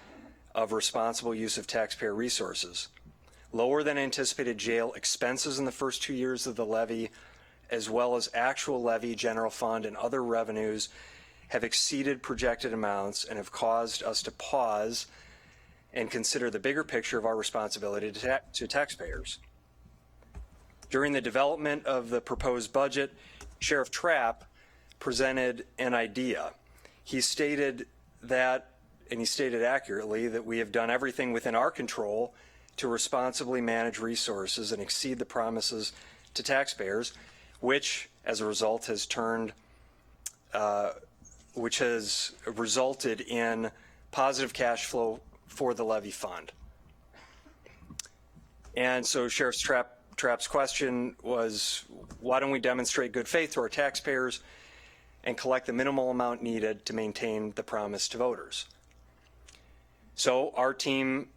of responsible use of taxpayer resources. Lower than anticipated jail expenses in the first 2 years of the levy, as well as actual levy, general fund, and other revenues have exceeded projected amounts and have caused us to pause and consider the bigger picture of our responsibility to taxpayers. During the development of the proposed budget, Sheriff Trapp presented an idea. He stated that, and he stated accurately, that we have done everything within our control to responsibly manage resources and exceed the promises to taxpayers, which, as a result, has resulted in positive cash flow for the levy fund. And so Sheriff Trapp's question was, why don't we demonstrate good faith to our taxpayers and collect the minimal amount needed to maintain the promise to voters? So our team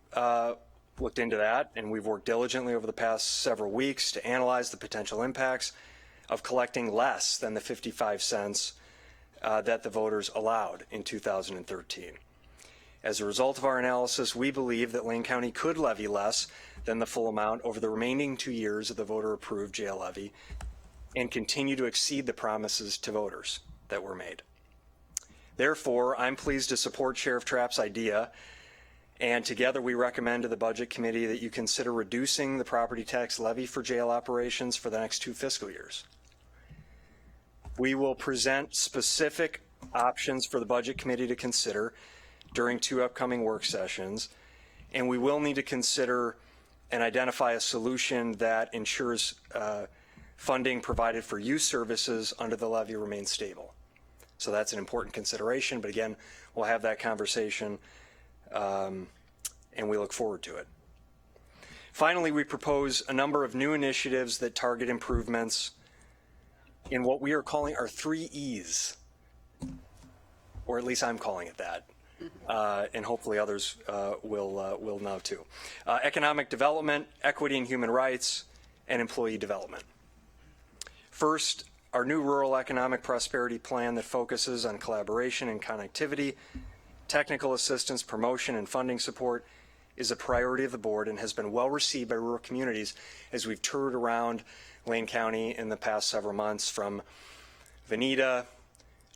looked into that, and we've worked diligently over the past several weeks to analyze the potential impacts of collecting less than the 55 cents that the voters allowed in 2013. As a result of our analysis, we believe that Lane County could levy less than the full amount over the remaining 2 years of the voter-approved jail levy and continue to exceed the promises to voters that were made. Therefore, I'm pleased to support Sheriff Trapp's idea, and together we recommend to the Budget Committee that you consider reducing the property tax levy for jail operations for the next 2 fiscal years. We will present specific options for the Budget Committee to consider during 2 upcoming work sessions, and we will need to consider and identify a solution that ensures funding provided for youth services under the levy remains stable. So that's an important consideration, but again, we'll have that conversation and we look forward to it. Finally, we propose a number of new initiatives that target improvements in what we are calling our 3 E's, or at least I'm calling it that. And hopefully others will now too. Economic development, equity and human rights, and employee development. First, our new rural economic prosperity plan that focuses on collaboration and connectivity, technical assistance, promotion, and funding support is a priority of the board and has been well received by rural communities as we've toured around Lane County in the past several months, from Veneta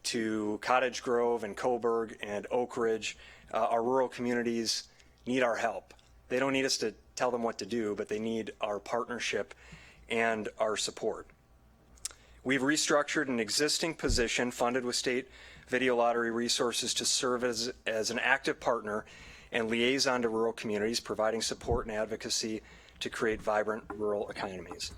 to Cottage Grove and Coburg and Oak Ridge. Our rural communities need our help. They don't need us to tell them what to do, but they need our partnership and our support. We've restructured an existing position funded with state video lottery resources to serve as an active partner and liaison to rural communities, providing support and advocacy to create vibrant rural economies.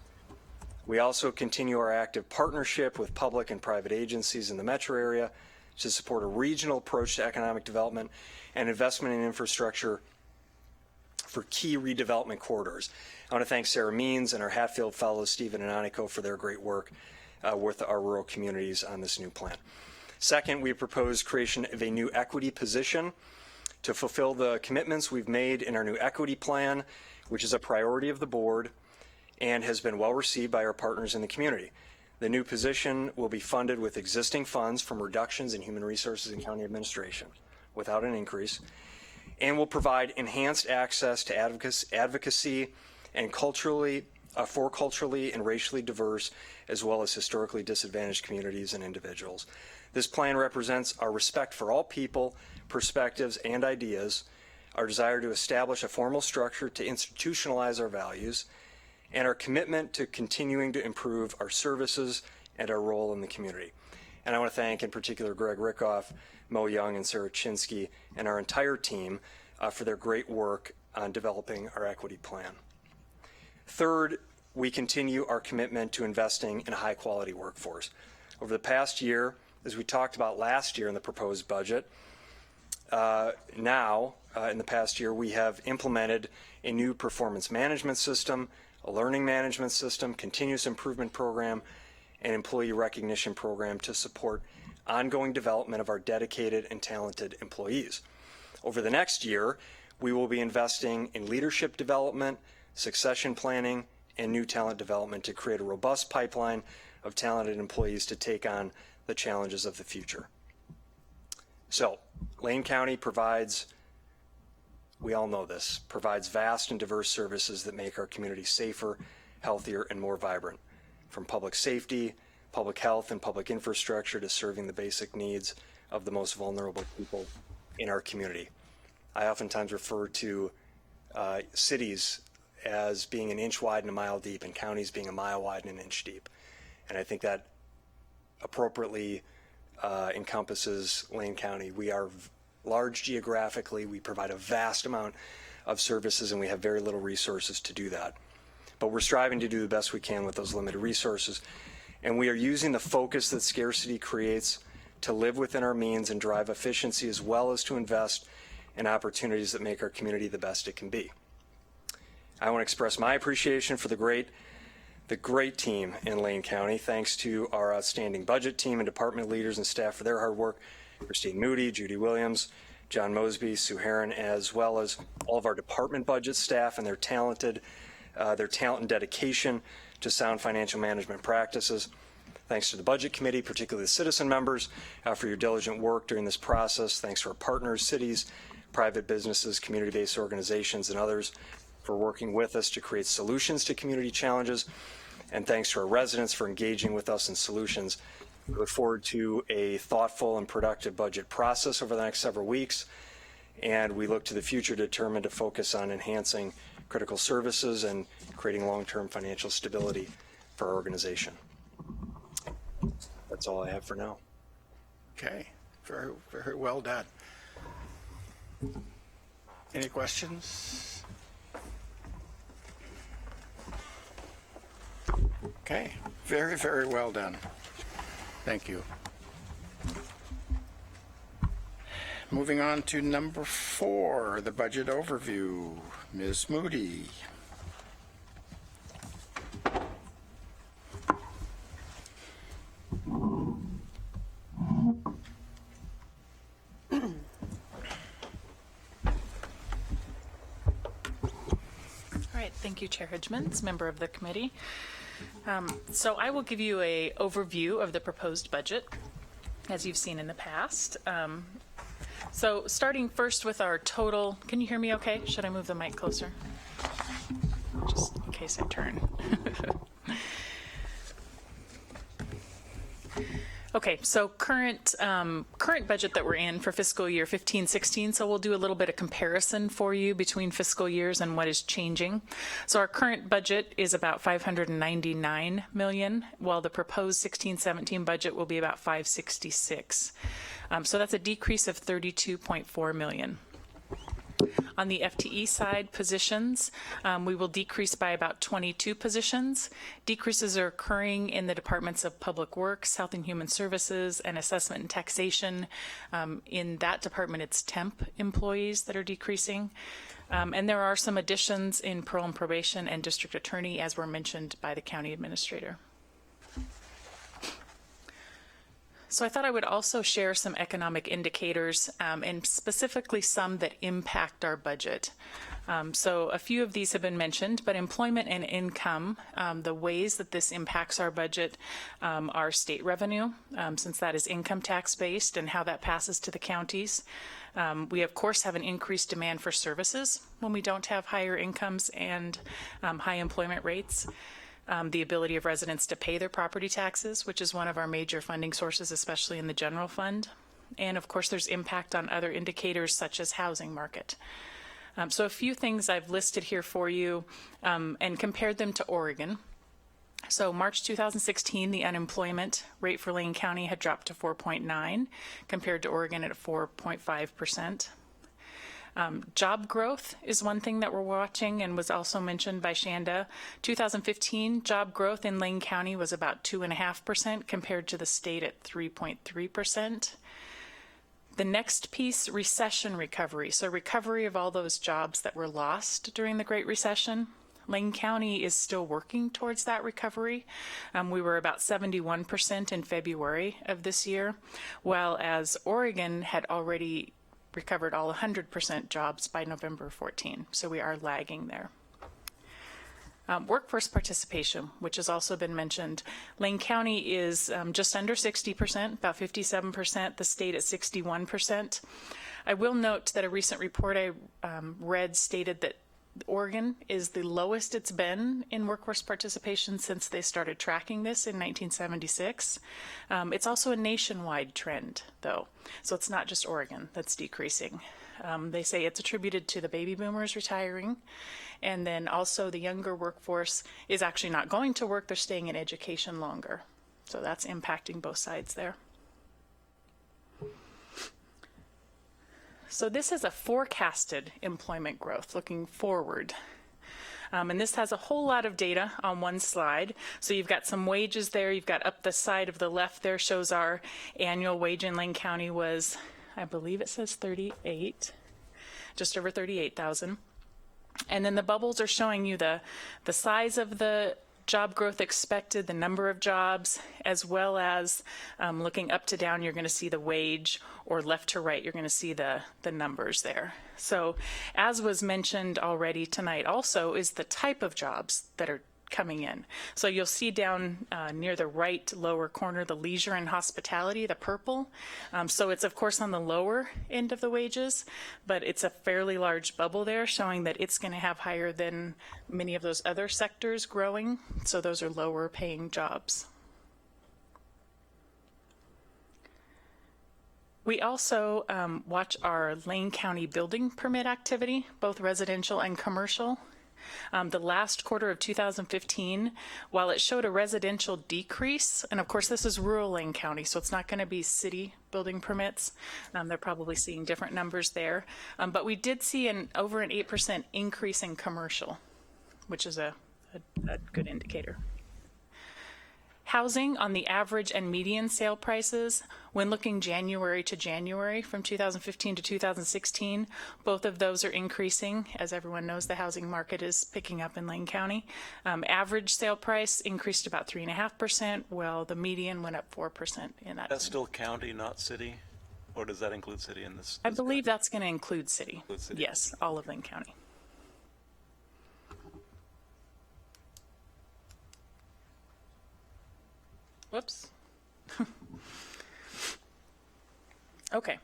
We also continue our active partnership with public and private agencies in the metro area to support a regional approach to economic development and investment in infrastructure for key redevelopment corridors. I want to thank Sarah Means and our Hatfield fellows, Stephen and Aniko, for their great work with our rural communities on this new plan. Second, we propose creation of a new equity position to fulfill the commitments we've made in our new equity plan, which is a priority of the board and has been well received by our partners in the community. The new position will be funded with existing funds from reductions in human resources and county administration without an increase, and will provide enhanced access to advocacy and for culturally and racially diverse as well as historically disadvantaged communities and individuals. This plan represents our respect for all people, perspectives, and ideas, our desire to establish a formal structure to institutionalize our values, and our commitment to continuing to improve our services and our role in the community. And I want to thank in particular Greg Rickoff, Mo Young, and Sarah Chinsky, and our entire team for their great work on developing our equity plan. Third, we continue our commitment to investing in a high-quality workforce. Over the past year, as we talked about last year in the proposed budget, in the past year, we have implemented a new performance management system, a learning management system, continuous improvement program, and employee recognition program to support ongoing development of our dedicated and talented employees. Over the next year, we will be investing in leadership development, succession planning, and new talent development to create a robust pipeline of talented employees to take on the challenges of the future. So, Lane County provides, we all know this, provides vast and diverse services that make our community safer, healthier, and more vibrant, from public safety, public health, and public infrastructure to serving the basic needs of the most vulnerable people in our community. I oftentimes refer to cities as being an inch wide and a mile deep, and counties being a mile wide and an inch deep. And I think that appropriately encompasses Lane County. We are large geographically, we provide a vast amount of services, and we have very little resources to do that. But we're striving to do the best we can with those limited resources, and we are using the focus that scarcity creates to live within our means and drive efficiency, as well as to invest in opportunities that make our community the best it can be. I want to express my appreciation for the great team in Lane County. Thanks to our outstanding budget team and department leaders and staff for their hard work. Christine Moody, Judy Williams, John Mosby, Sue Herron, as well as all of our department budget staff and their talent and dedication to sound financial management practices. Thanks to the Budget Committee, particularly the citizen members, for your diligent work during this process. Thanks to our partners, cities, private businesses, community-based organizations, and others for working with us to create solutions to community challenges. And thanks to our residents for engaging with us in solutions. We look forward to a thoughtful and productive budget process over the next several weeks, and we look to the future determined to focus on enhancing critical services and creating long-term financial stability for our organization. That's all I have for now. Okay, very, very well done. Any questions? Okay, very, very well done. Thank you. Moving on to number 4, the budget overview. Ms. Moody. All right, thank you, Chair Hidgmans, member of the committee. So I will give you an overview of the proposed budget, as you've seen in the past. So starting first with our total, can you hear me okay? Should I move the mic closer? Just in case I turn. Okay, so current budget that we're in for fiscal year 15-16, so we'll do a little bit of comparison for you between fiscal years and what is changing. So our current budget is about $599 million, while the proposed 16-17 budget will be about $566. So that's a decrease of $32.4 million. On the FTE side, positions, we will decrease by about 22 positions. Decreases are occurring in the departments of Public Works, Health and Human Services, and Assessment and Taxation. In that department, it's temp employees that are decreasing. And there are some additions in parole and probation and district attorney, as were mentioned by the county administrator. So I thought I would also share some economic indicators, and specifically some that impact our budget. So a few of these have been mentioned, but employment and income, the ways that this impacts our budget are state revenue, since that is income tax based, and how that passes to the counties. We, of course, have an increased demand for services when we don't have higher incomes and high employment rates. The ability of residents to pay their property taxes, which is one of our major funding sources, especially in the general fund. And of course, there's impact on other indicators such as housing market. So a few things I've listed here for you and compared them to Oregon. So March 2016, the unemployment rate for Lane County had dropped to 4.9 compared to Oregon at 4.5%. Job growth is one thing that we're watching and was also mentioned by Shanda. 2015 job growth in Lane County was about 2.5% compared to the state at 3.3%. The next piece, recession recovery. So recovery of all those jobs that were lost during the Great Recession. Lane County is still working towards that recovery. We were about 71% in February of this year, while as Oregon had already recovered all 100% jobs by November 14. So we are lagging there. Workforce participation, which has also been mentioned. Lane County is just under 60%, about 57%, the state at 61%. I will note that a recent report I read stated that Oregon is the lowest it's been in workforce participation since they started tracking this in 1976. It's also a nationwide trend, though, so it's not just Oregon that's decreasing. They say it's attributed to the baby boomers retiring, and then also the younger workforce is actually not going to work, they're staying in education longer. So that's impacting both sides there. So this is a forecasted employment growth looking forward. And this has a whole lot of data on one slide. So you've got some wages there. You've got up the side of the left there shows our annual wage in Lane County was, I believe it says 38, just over 38,000. And then the bubbles are showing you the size of the job growth expected, the number of jobs, as well as looking up to down, you're going to see the wage, or left to right, you're going to see the numbers there. So as was mentioned already tonight also is the type of jobs that are coming in. So you'll see down near the right lower corner, the leisure and hospitality, the purple. So it's of course on the lower end of the wages, but it's a fairly large bubble there showing that it's going to have higher than many of those other sectors growing. So those are lower paying jobs. We also watch our Lane County building permit activity, both residential and commercial. The last quarter of 2015, while it showed a residential decrease, and of course this is rural Lane County, so it's not going to be city building permits. They're probably seeing different numbers there. But we did see over an 8% increase in commercial, which is a good indicator. Housing on the average and median sale prices, when looking January to January from 2015 to 2016, both of those are increasing. As everyone knows, the housing market is picking up in Lane County. Average sale price increased about 3.5%, while the median went up 4% in that. That's still county, not city? Or does that include city in this? I believe that's going to include city. Include city. Yes, all of Lane County. Whoops. Okay.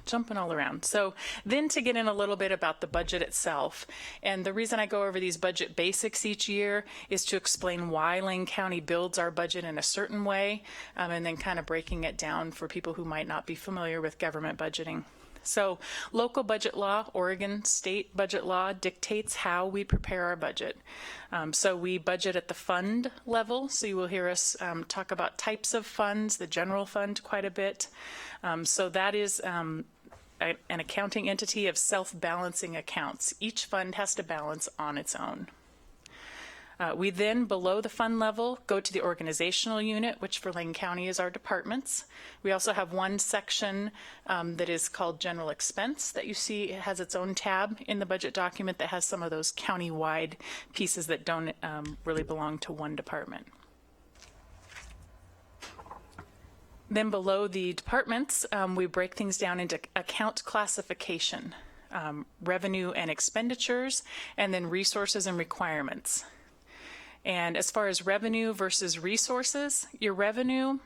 Jumping all around. So then to get in a little bit about the budget itself, and the reason I go over these budget basics each year is to explain why Lane County builds our budget in a certain way, and then kind of breaking it down for people who might not be familiar with government budgeting. So local budget law, Oregon state budget law, dictates how we prepare our budget. So we budget at the fund level. So you will hear us talk about types of funds, the general fund quite a bit. So that is an accounting entity of self-balancing accounts. Each fund has to balance on its own. We then, below the fund level, go to the organizational unit, which for Lane County is our departments. We also have one section that is called general expense that you see has its own tab in the budget document that has some of those county-wide pieces that don't really belong to one department. Then below the departments, we break things down into account classification, revenue and expenditures, and then resources and requirements. And as far as revenue versus resources, your revenue,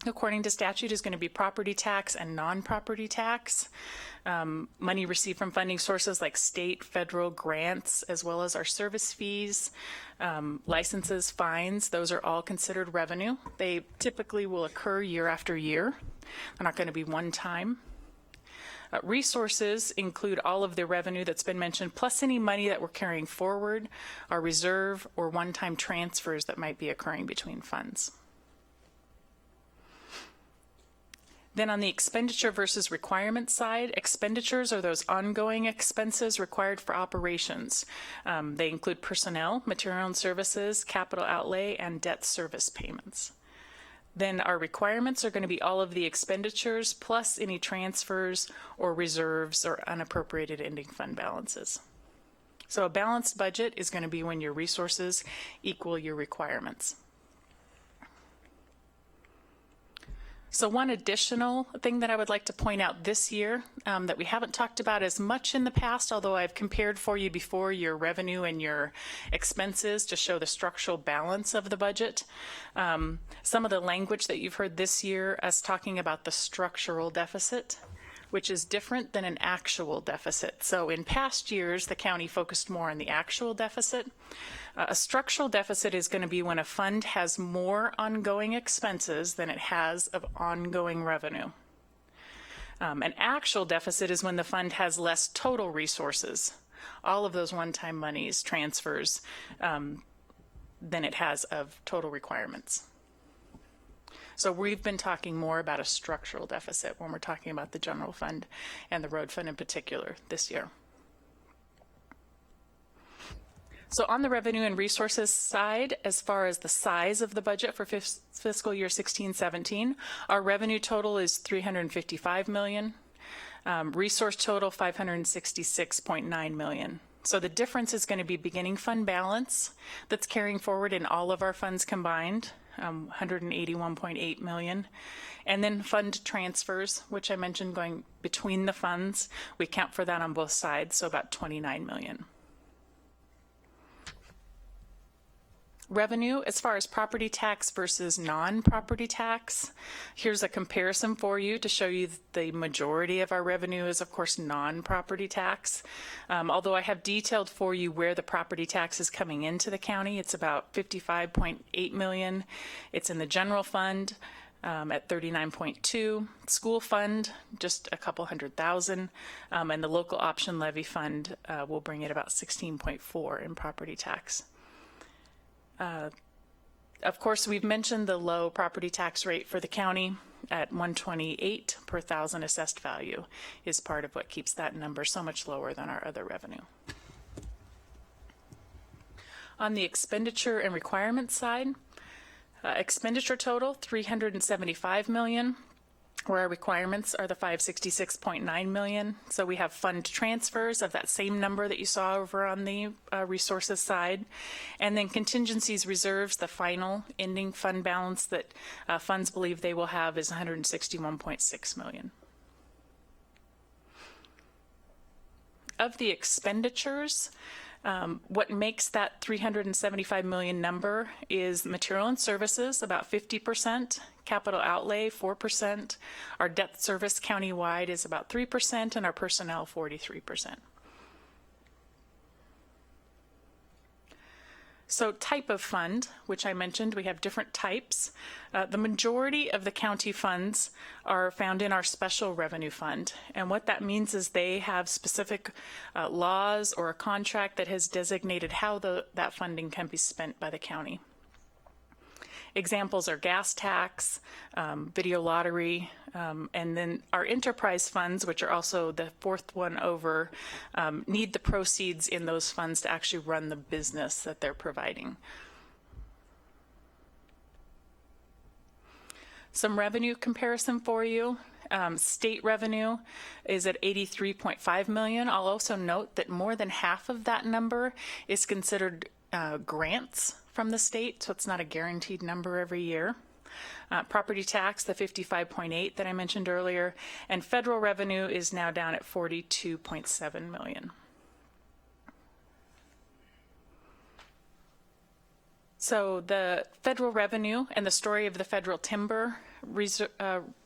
according to statute, is going to be property tax and non-property tax. Money received from funding sources like state, federal grants, as well as our service fees, licenses, fines, those are all considered revenue. They typically will occur year after year. They're not going to be one time. Resources include all of the revenue that's been mentioned, plus any money that we're carrying forward, our reserve, or one-time transfers that might be occurring between funds. Then on the expenditure versus requirement side, expenditures are those ongoing expenses required for operations. They include personnel, material and services, capital outlay, and debt service payments. Then our requirements are going to be all of the expenditures plus any transfers or reserves or unappropriated ending fund balances. So a balanced budget is going to be when your resources equal your requirements. So one additional thing that I would like to point out this year that we haven't talked about as much in the past, although I've compared for you before your revenue and your expenses to show the structural balance of the budget. Some of the language that you've heard this year us talking about the structural deficit, which is different than an actual deficit. So in past years, the county focused more on the actual deficit. A structural deficit is going to be when a fund has more ongoing expenses than it has of ongoing revenue. An actual deficit is when the fund has less total resources, all of those one-time monies, transfers, than it has of total requirements. So we've been talking more about a structural deficit when we're talking about the general fund and the road fund in particular this year. So on the revenue and resources side, as far as the size of the budget for fiscal year 16-17, our revenue total is $355 million, resource total $566.9 million. So the difference is going to be beginning fund balance that's carrying forward in all of our funds combined, $181.8 million, and then fund transfers, which I mentioned going between the funds. We count for that on both sides, so about $29 million. Revenue, as far as property tax versus non-property tax, here's a comparison for you to show you the majority of our revenue is, of course, non-property tax. Although I have detailed for you where the property tax is coming into the county, it's about $55.8 million. It's in the general fund at 39.2, school fund just a couple $100,000, and the local option levy fund will bring it about 16.4 in property tax. Of course, we've mentioned the low property tax rate for the county at $128 per thousand assessed value is part of what keeps that number so much lower than our other revenue. On the expenditure and requirement side, expenditure total $375 million, where our requirements are the $566.9 million. So we have fund transfers of that same number that you saw over on the resources side. And then contingencies reserves, the final ending fund balance that funds believe they will have is $161.6 million. Of the expenditures, what makes that $375 million number is material and services, about 50%, capital outlay, 4%, our debt service countywide is about 3%, and our personnel, 43%. So type of fund, which I mentioned, we have different types. The majority of the county funds are found in our special revenue fund. And what that means is they have specific laws or a contract that has designated how that funding can be spent by the county. Examples are gas tax, video lottery, and then our enterprise funds, which are also the fourth one over, need the proceeds in those funds to actually run the business that they're providing. Some revenue comparison for you. State revenue is at $83.5 million. I'll also note that more than half of that number is considered grants from the state, so it's not a guaranteed number every year. Property tax, the 55.8 that I mentioned earlier, and federal revenue is now down at $42.7 million. So the federal revenue and the story of the federal timber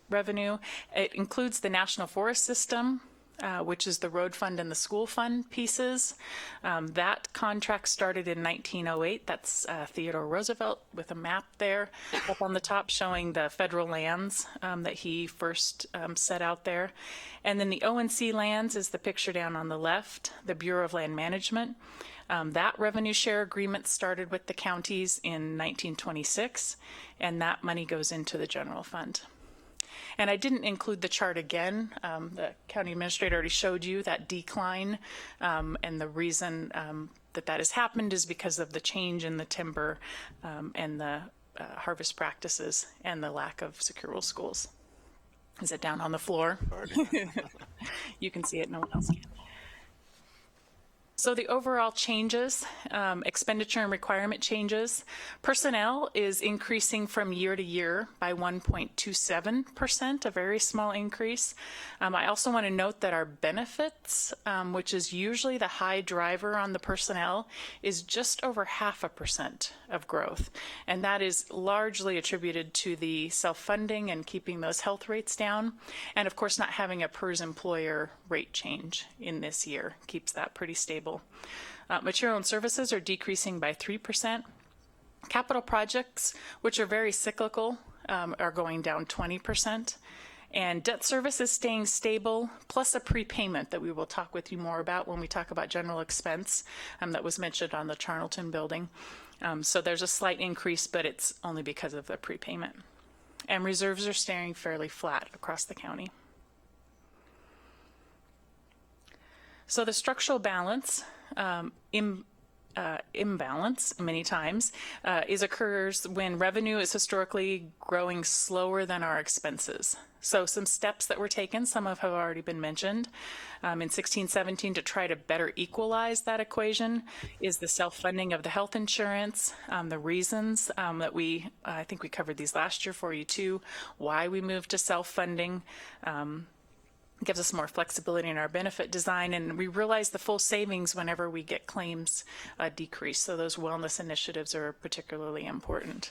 revenue, it includes the National Forest System, which is the road fund and the school fund pieces. That contract started in 1908. That's Theodore Roosevelt with a map there up on the top showing the federal lands that he first set out there. And then the ONC lands is the picture down on the left, the Bureau of Land Management. That revenue share agreement started with the counties in 1926, and that money goes into the general fund. And I didn't include the chart again. The county administrator already showed you that decline, and the reason that has happened is because of the change in the timber and the harvest practices and the lack of secure rural schools. Is it down on the floor? You can see it, no one else can. So the overall changes, expenditure and requirement changes, personnel is increasing from year to year by 1.27%, a very small increase. I also want to note that our benefits, which is usually the high driver on the personnel, is just over 0.5% of growth. And that is largely attributed to the self-funding and keeping those health rates down. And of course, not having a PERS employer rate change in this year keeps that pretty stable. Material and services are decreasing by 3%. Capital projects, which are very cyclical, are going down 20%. And debt service is staying stable, plus a prepayment that we will talk with you more about when we talk about general expense that was mentioned on the Charnelton building. So there's a slight increase, but it's only because of the prepayment. And reserves are staying fairly flat across the county. So the structural balance, imbalance many times, occurs when revenue is historically growing slower than our expenses. So some steps that were taken, some have already been mentioned, in 16-17 to try to better equalize that equation is the self-funding of the health insurance, the reasons that I think we covered these last year for you too, why we moved to self-funding, gives us more flexibility in our benefit design, and we realize the full savings whenever we get claims decrease. So those wellness initiatives are particularly important.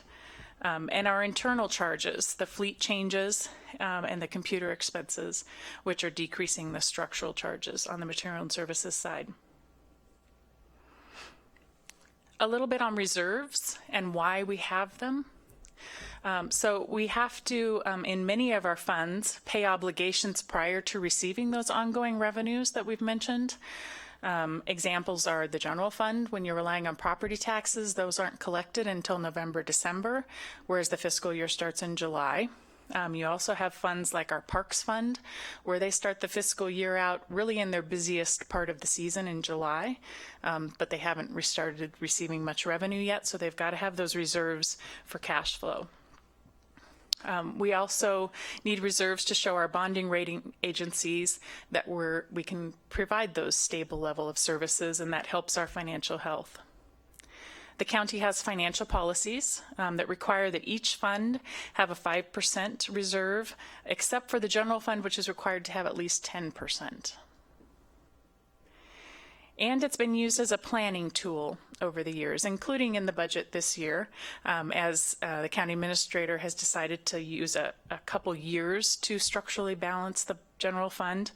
And our internal charges, the fleet changes and the computer expenses, which are decreasing the structural charges on the material and services side. A little bit on reserves and why we have them. So we have to, in many of our funds, pay obligations prior to receiving those ongoing revenues that we've mentioned. Examples are the general fund. When you're relying on property taxes, those aren't collected until November, December, whereas the fiscal year starts in July. You also have funds like our Parks Fund, where they start the fiscal year out really in their busiest part of the season in July, but they haven't restarted receiving much revenue yet, so they've got to have those reserves for cash flow. We also need reserves to show our bonding rating agencies that we can provide those stable level of services, and that helps our financial health. The county has financial policies that require that each fund have a 5% reserve, except for the general fund, which is required to have at least 10%. And it's been used as a planning tool over the years, including in the budget this year, as the county administrator has decided to use a couple years to structurally balance the general fund.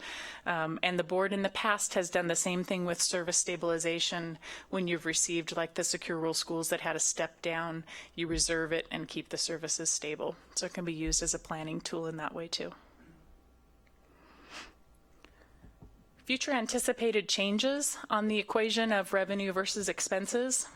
And the board in the past has done the same thing with service stabilization. When you've received like the secure rural schools that had a step down, you reserve it and keep the services stable. So it can be used as a planning tool in that way too. Future anticipated changes on the equation of revenue versus expenses.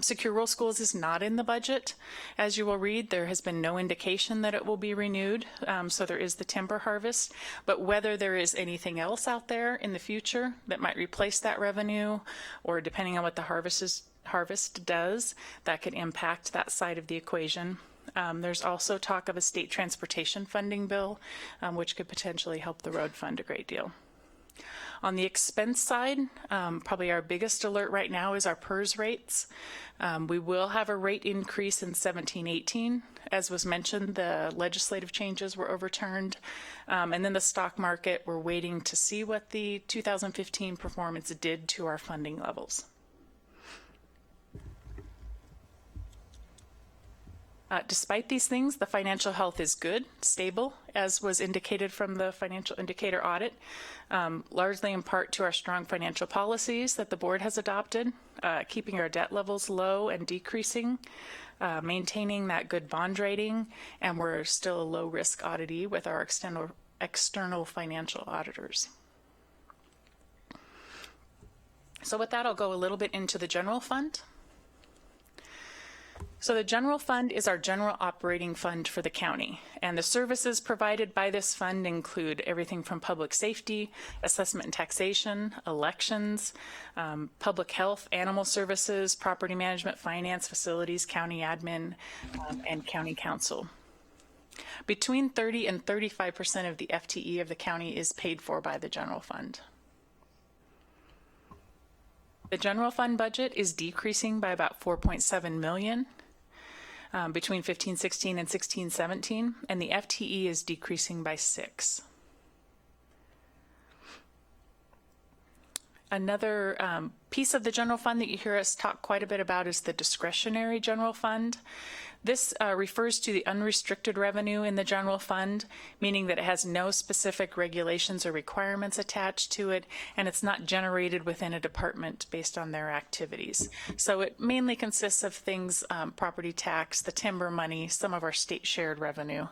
Secure Rural Schools is not in the budget. As you will read, there has been no indication that it will be renewed, so there is the timber harvest. But whether there is anything else out there in the future that might replace that revenue, or depending on what the harvest does, that could impact that side of the equation. There's also talk of a state transportation funding bill, which could potentially help the road fund a great deal. On the expense side, probably our biggest alert right now is our PERS rates. We will have a rate increase in 17-18. As was mentioned, the legislative changes were overturned. And then the stock market, we're waiting to see what the 2015 performance did to our funding levels. Despite these things, the financial health is good, stable, as was indicated from the financial indicator audit, largely in part to our strong financial policies that the board has adopted, keeping our debt levels low and decreasing, maintaining that good bond rating, and we're still a low-risk auditee with our external financial auditors. So with that, I'll go a little bit into the general fund. So the general fund is our general operating fund for the county, and the services provided by this fund include everything from public safety, assessment and taxation, elections, public health, animal services, property management, finance, facilities, county admin, and county council. Between 30 and 35% of the FTE of the county is paid for by the general fund. The general fund budget is decreasing by about $4.7 million. Between 15-16 and 16-17, and the FTE is decreasing by 6. Another piece of the general fund that you hear us talk quite a bit about is the discretionary general fund. This refers to the unrestricted revenue in the general fund, meaning that it has no specific regulations or requirements attached to it, and it's not generated within a department based on their activities. So it mainly consists of things, property tax, the timber money, some of our state shared revenue.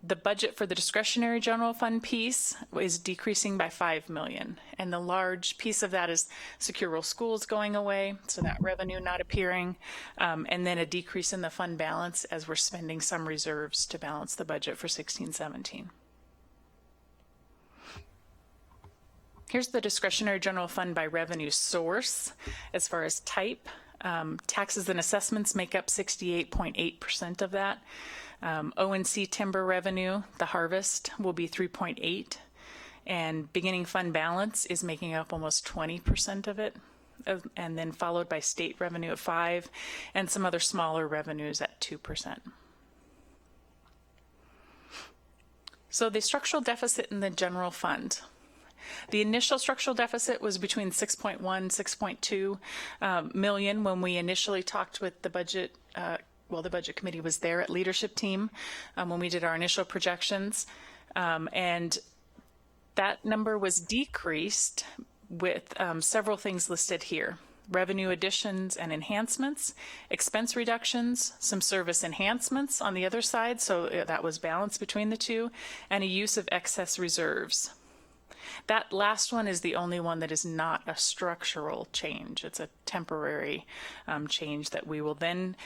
The budget for the discretionary general fund piece is decreasing by $5 million, and the large piece of that is Secure Rural Schools going away, so that revenue not appearing, and then a decrease in the fund balance as we're spending some reserves to balance the budget for 16-17. Here's the discretionary general fund by revenue source as far as type. Taxes and assessments make up 68.8% of that. O&C timber revenue, the harvest, will be 3.8, and beginning fund balance is making up almost 20% of it, and then followed by state revenue at 5, and some other smaller revenues at 2%. So the structural deficit in the general fund. The initial structural deficit was between 6.1, 6.2 million when we initially talked with the budget. The budget committee was there at leadership team when we did our initial projections, and that number was decreased with several things listed here: revenue additions and enhancements, expense reductions, some service enhancements on the other side, so that was balanced between the two, and a use of excess reserves. That last one is the only one that is not a structural change. It's a temporary change that we will then,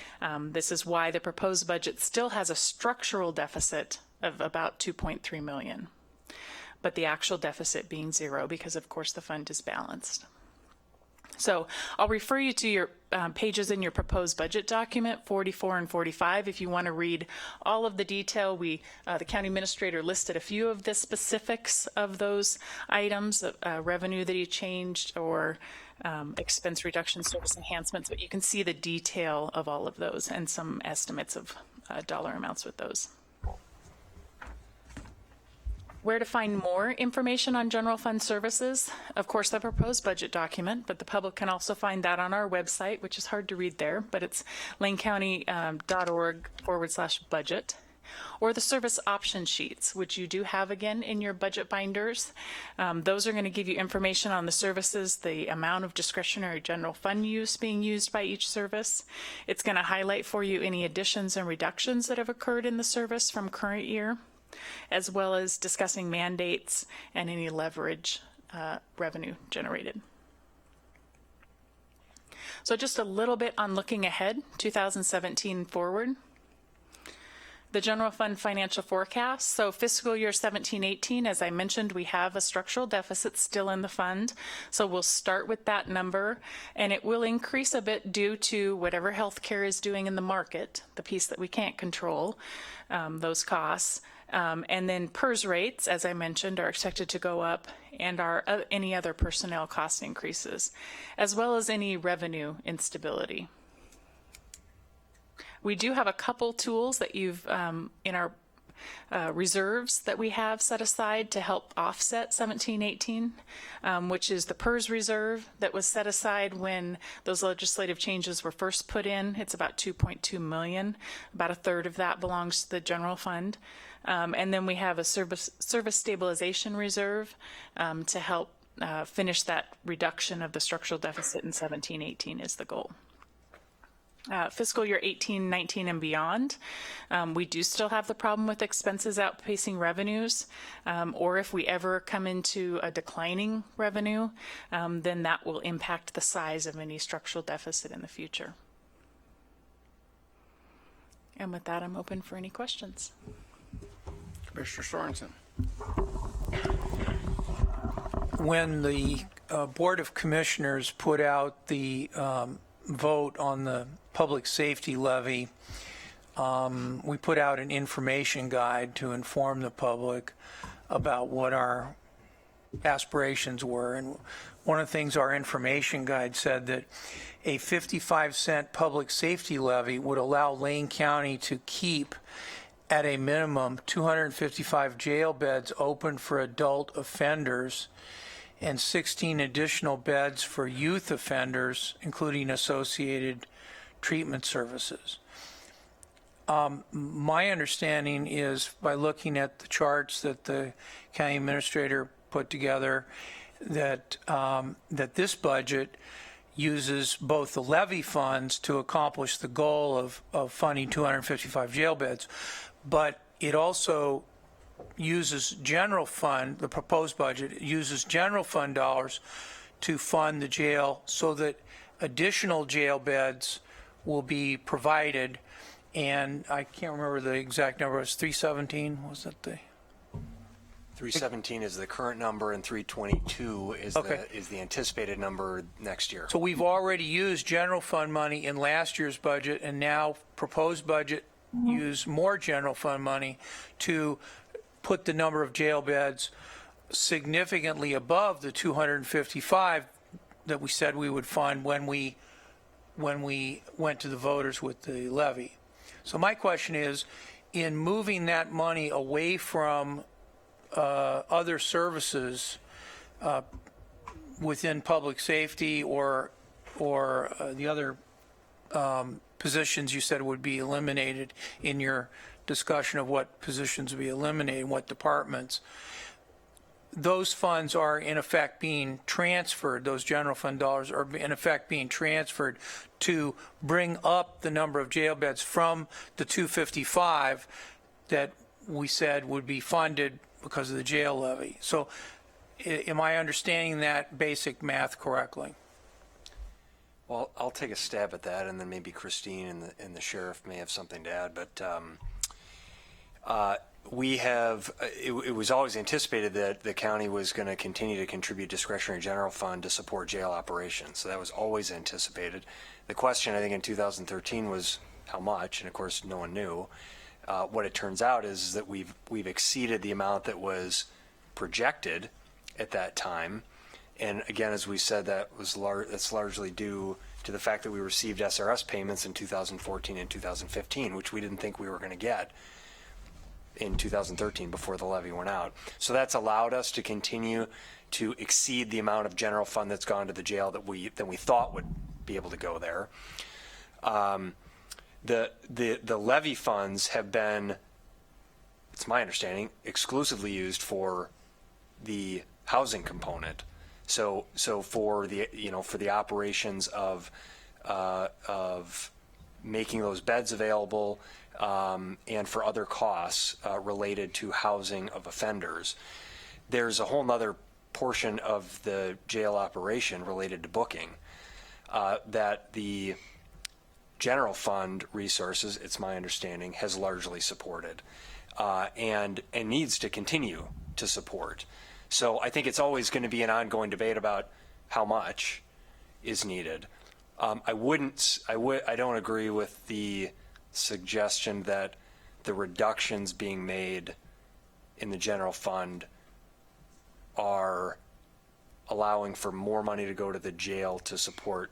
this is why the proposed budget still has a structural deficit of about 2.3 million, but the actual deficit being 0 because of course the fund is balanced. So I'll refer you to your pages in your proposed budget document, 44 and 45, if you want to read all of the detail. The county administrator listed a few of the specifics of those items, revenue that he changed or expense reduction, service enhancements, but you can see the detail of all of those and some estimates of dollar amounts with those. Where to find more information on general fund services? Of course, the proposed budget document, but the public can also find that on our website, which is hard to read there, but it's lanecounty.org/budget, or the service option sheets, which you do have again in your budget binders. Those are going to give you information on the services, the amount of discretionary general fund use being used by each service. It's going to highlight for you any additions and reductions that have occurred in the service from current year, as well as discussing mandates and any leverage revenue generated. So just a little bit on looking ahead, 2017 forward. The general fund financial forecast. So fiscal year 17-18, as I mentioned, we have a structural deficit still in the fund. So we'll start with that number, and it will increase a bit due to whatever healthcare is doing in the market, the piece that we can't control, those costs. And then PERS rates, as I mentioned, are expected to go up, and any other personnel cost increases, as well as any revenue instability. We do have a couple tools that you've in our reserves that we have set aside to help offset 17-18, which is the PERS reserve that was set aside when those legislative changes were first put in. It's about $2.2 million. About a third of that belongs to the general fund. And then we have a service stabilization reserve to help finish that reduction of the structural deficit in 17-18 is the goal. Fiscal year 18-19 and beyond, we do still have the problem with expenses outpacing revenues, or if we ever come into a declining revenue, then that will impact the size of any structural deficit in the future. And with that, I'm open for any questions. Commissioner Sorensen. When the Board of Commissioners put out the vote on the public safety levy, we put out an information guide to inform the public about what our aspirations were. And one of the things our information guide said that a 55-cent public safety levy would allow Lane County to keep at a minimum 255 jail beds open for adult offenders and 16 additional beds for youth offenders, including associated treatment services. My understanding is, by looking at the charts that the county administrator put together, that that this budget uses both the levy funds to accomplish the goal of funding 255 jail beds, but it also uses general fund, the proposed budget uses general fund dollars to fund the jail so that additional jail beds will be provided. And I can't remember the exact number. It was 317, was that the? 317 is the current number, and 322 is the anticipated number next year. So we've already used general fund money in last year's budget, and now proposed budget use more general fund money to put the number of jail beds significantly above the 255 that we said we would fund when we went to the voters with the levy. So my question is, in moving that money away from other services within public safety or the other positions you said would be eliminated in your discussion of what positions would be eliminated, what departments, those funds are in effect being transferred, those general fund dollars are in effect being transferred to bring up the number of jail beds from the 255 that we said would be funded because of the jail levy. So am I understanding that basic math correctly? Well, I'll take a stab at that, and then maybe Christine and the sheriff may have something to add. But we have, it was always anticipated that the county was going to continue to contribute discretionary general fund to support jail operations. So that was always anticipated. The question, I think, in 2013 was how much, and of course, no one knew. What it turns out is that we've exceeded the amount that was projected at that time. And again, as we said, that's largely due to the fact that we received SRS payments in 2014 and 2015, which we didn't think we were going to get in 2013 before the levy went out. So that's allowed us to continue to exceed the amount of general fund that's gone to the jail that we thought would be able to go there. The levy funds have been, it's my understanding, exclusively used for the housing component. So for the operations of making those beds available, and for other costs related to housing of offenders. There's a whole nother portion of the jail operation related to booking. that the general fund resources, it's my understanding, has largely supported and needs to continue to support. So I think it's always going to be an ongoing debate about how much is needed. I don't agree with the suggestion that the reductions being made in the general fund are allowing for more money to go to the jail to support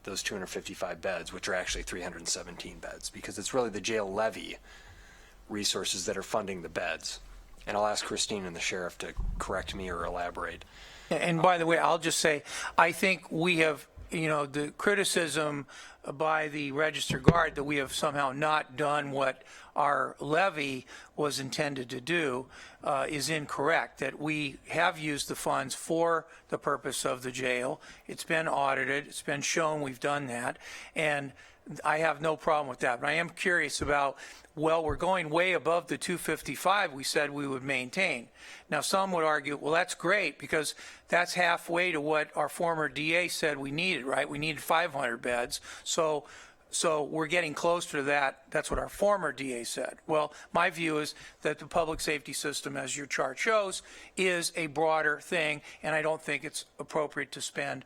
those 255 beds, which are actually 317 beds, because it's really the jail levy resources that are funding the beds. And I'll ask Christine and the sheriff to correct me or elaborate. And by the way, I'll just say, I think we have, the criticism by the Register Guard that we have somehow not done what our levy was intended to do is incorrect, that we have used the funds for the purpose of the jail. It's been audited. It's been shown we've done that. And I have no problem with that. But I am curious about, well, we're going way above the 255 we said we would maintain. Now, some would argue, well, that's great because that's halfway to what our former DA said we needed, right? We needed 500 beds. So we're getting closer to that. That's what our former DA said. Well, my view is that the public safety system, as your chart shows, is a broader thing, and I don't think it's appropriate to spend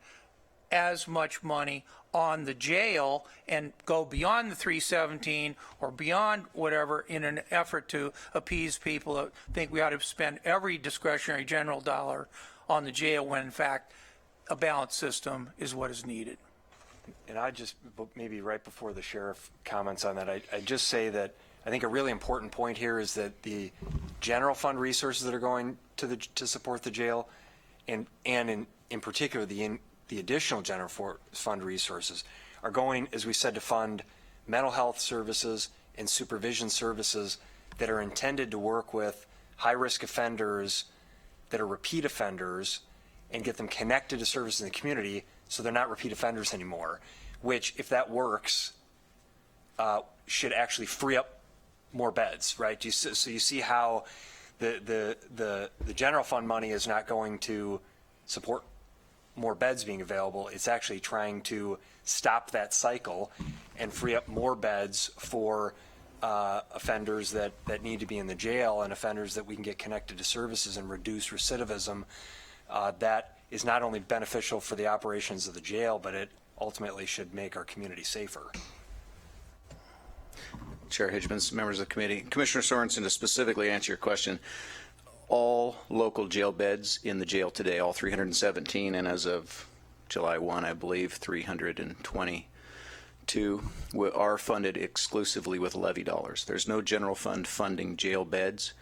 as much money on the jail and go beyond the 317 or beyond whatever in an effort to appease people that think we ought to spend every discretionary general dollar on the jail when in fact a balanced system is what is needed. And I just, maybe right before the sheriff comments on that, I just say that I think a really important point here is that the general fund resources that are going to support the jail and in particular the additional general fund resources are going, as we said, to fund mental health services and supervision services that are intended to work with high-risk offenders that are repeat offenders and get them connected to services in the community so they're not repeat offenders anymore, which, if that works, should actually free up more beds, right? So you see how the general fund money is not going to support more beds being available. It's actually trying to stop that cycle and free up more beds for offenders that need to be in the jail and offenders that we can get connected to services and reduce recidivism. That is not only beneficial for the operations of the jail, but it ultimately should make our community safer. Chair Hitchmans, members of the committee. Commissioner Sorensen, to specifically answer your question, all local jail beds in the jail today, all 317, and as of July 1, I believe 322, are funded exclusively with levy dollars. There's no general fund funding jail beds.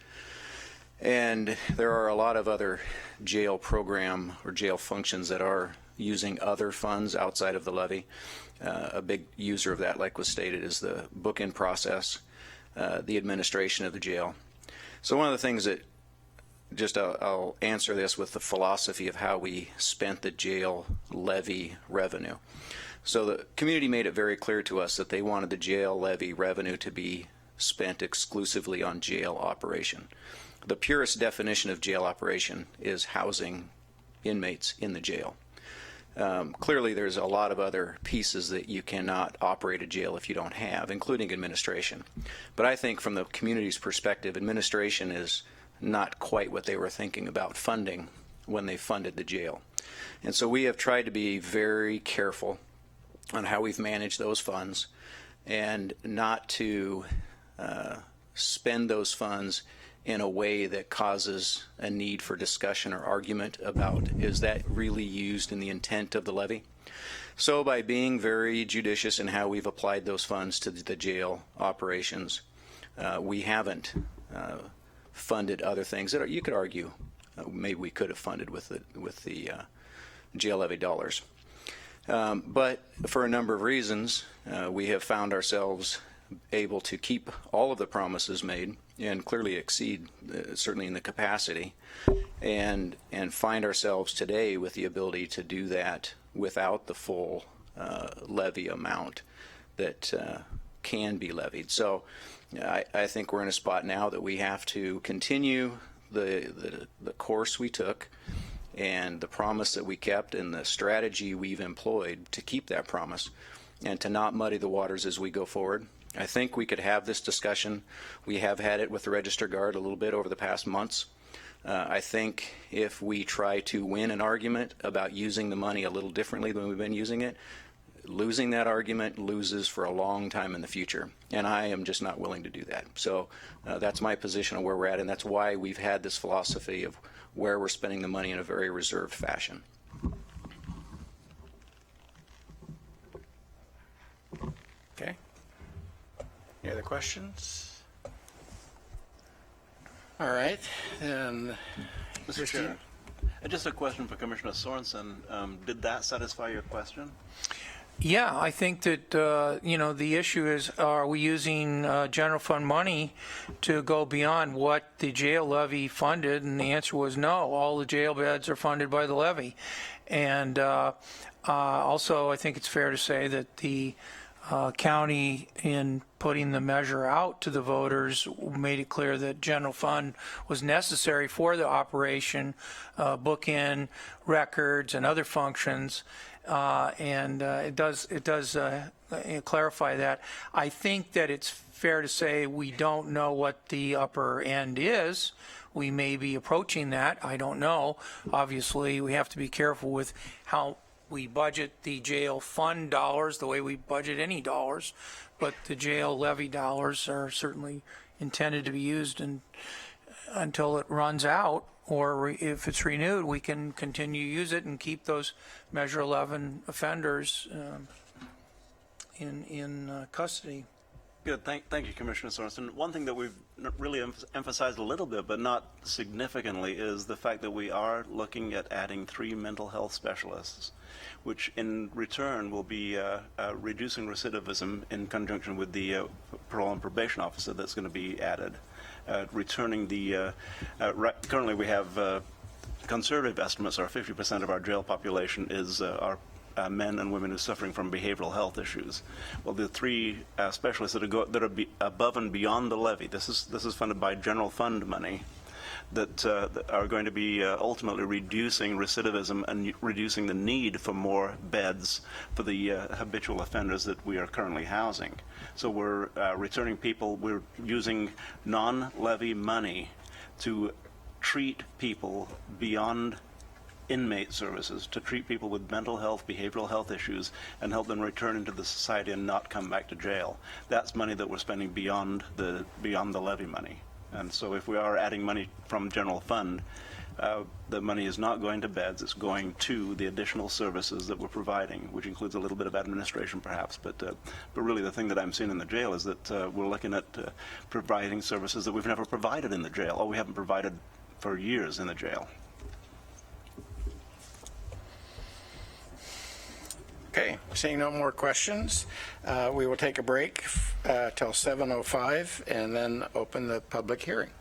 And there are a lot of other jail program or jail functions that are using other funds outside of the levy. A big user of that, like was stated, is the book-in process, the administration of the jail. So one of the things that I'll answer this with the philosophy of how we spent the jail levy revenue. So the community made it very clear to us that they wanted the jail levy revenue to be spent exclusively on jail operation. The purest definition of jail operation is housing inmates in the jail. Clearly, there's a lot of other pieces that you cannot operate a jail if you don't have, including administration. But I think from the community's perspective, administration is not quite what they were thinking about funding when they funded the jail. And so we have tried to be very careful on how we've managed those funds and not to spend those funds in a way that causes a need for discussion or argument about, is that really used in the intent of the levy? So by being very judicious in how we've applied those funds to the jail operations, we haven't funded other things that you could argue maybe we could have funded with the jail levy dollars. But for a number of reasons, we have found ourselves able to keep all of the promises made and clearly exceed, certainly in the capacity, and find ourselves today with the ability to do that without the full levy amount that can be levied. So I think we're in a spot now that we have to continue the course we took and the promise that we kept and the strategy we've employed to keep that promise and to not muddy the waters as we go forward. I think we could have this discussion. We have had it with the Register Guard a little bit over the past months. I think if we try to win an argument about using the money a little differently than we've been using it, losing that argument loses for a long time in the future, and I am just not willing to do that. So that's my position on where we're at, and that's why we've had this philosophy of where we're spending the money in a very reserved fashion. Okay. Any other questions? All right, then. Mr. Chair, just a question for Commissioner Sorensen. Did that satisfy your question? Yeah, I think that, you know, the issue is, are we using general fund money to go beyond what the jail levy funded? And the answer was no. All the jail beds are funded by the levy. And also, I think it's fair to say that the county, in putting the measure out to the voters, made it clear that general fund was necessary for the operation, book-in records and other functions. And it does clarify that. I think that it's fair to say we don't know what the upper end is. We may be approaching that. I don't know. Obviously, we have to be careful with how we budget the jail fund dollars the way we budget any dollars, but the jail levy dollars are certainly intended to be used until it runs out, or if it's renewed, we can continue to use it and keep those Measure 11 offenders in custody. Good. Thank you, Commissioner Sorensen. One thing that we've really emphasized a little bit, but not significantly, is the fact that we are looking at adding 3 mental health specialists, which in return will be reducing recidivism in conjunction with the parole and probation officer that's going to be added. Returning the, currently we have conservative estimates are 50% of our jail population is our men and women who are suffering from behavioral health issues. Well, the 3 specialists that are above and beyond the levy, this is funded by general fund money, that are going to be ultimately reducing recidivism and reducing the need for more beds for the habitual offenders that we are currently housing. So we're returning people, we're using non-levy money to treat people beyond inmate services, to treat people with mental health, behavioral health issues, and help them return into the society and not come back to jail. That's money that we're spending beyond the levy money. And so if we are adding money from general fund, the money is not going to beds, it's going to the additional services that we're providing, which includes a little bit of administration perhaps, but really the thing that I'm seeing in the jail is that we're looking at providing services that we've never provided in the jail, or we haven't provided for years in the jail. Okay, seeing no more questions, we will take a break till 7:05 and then open the public hearing.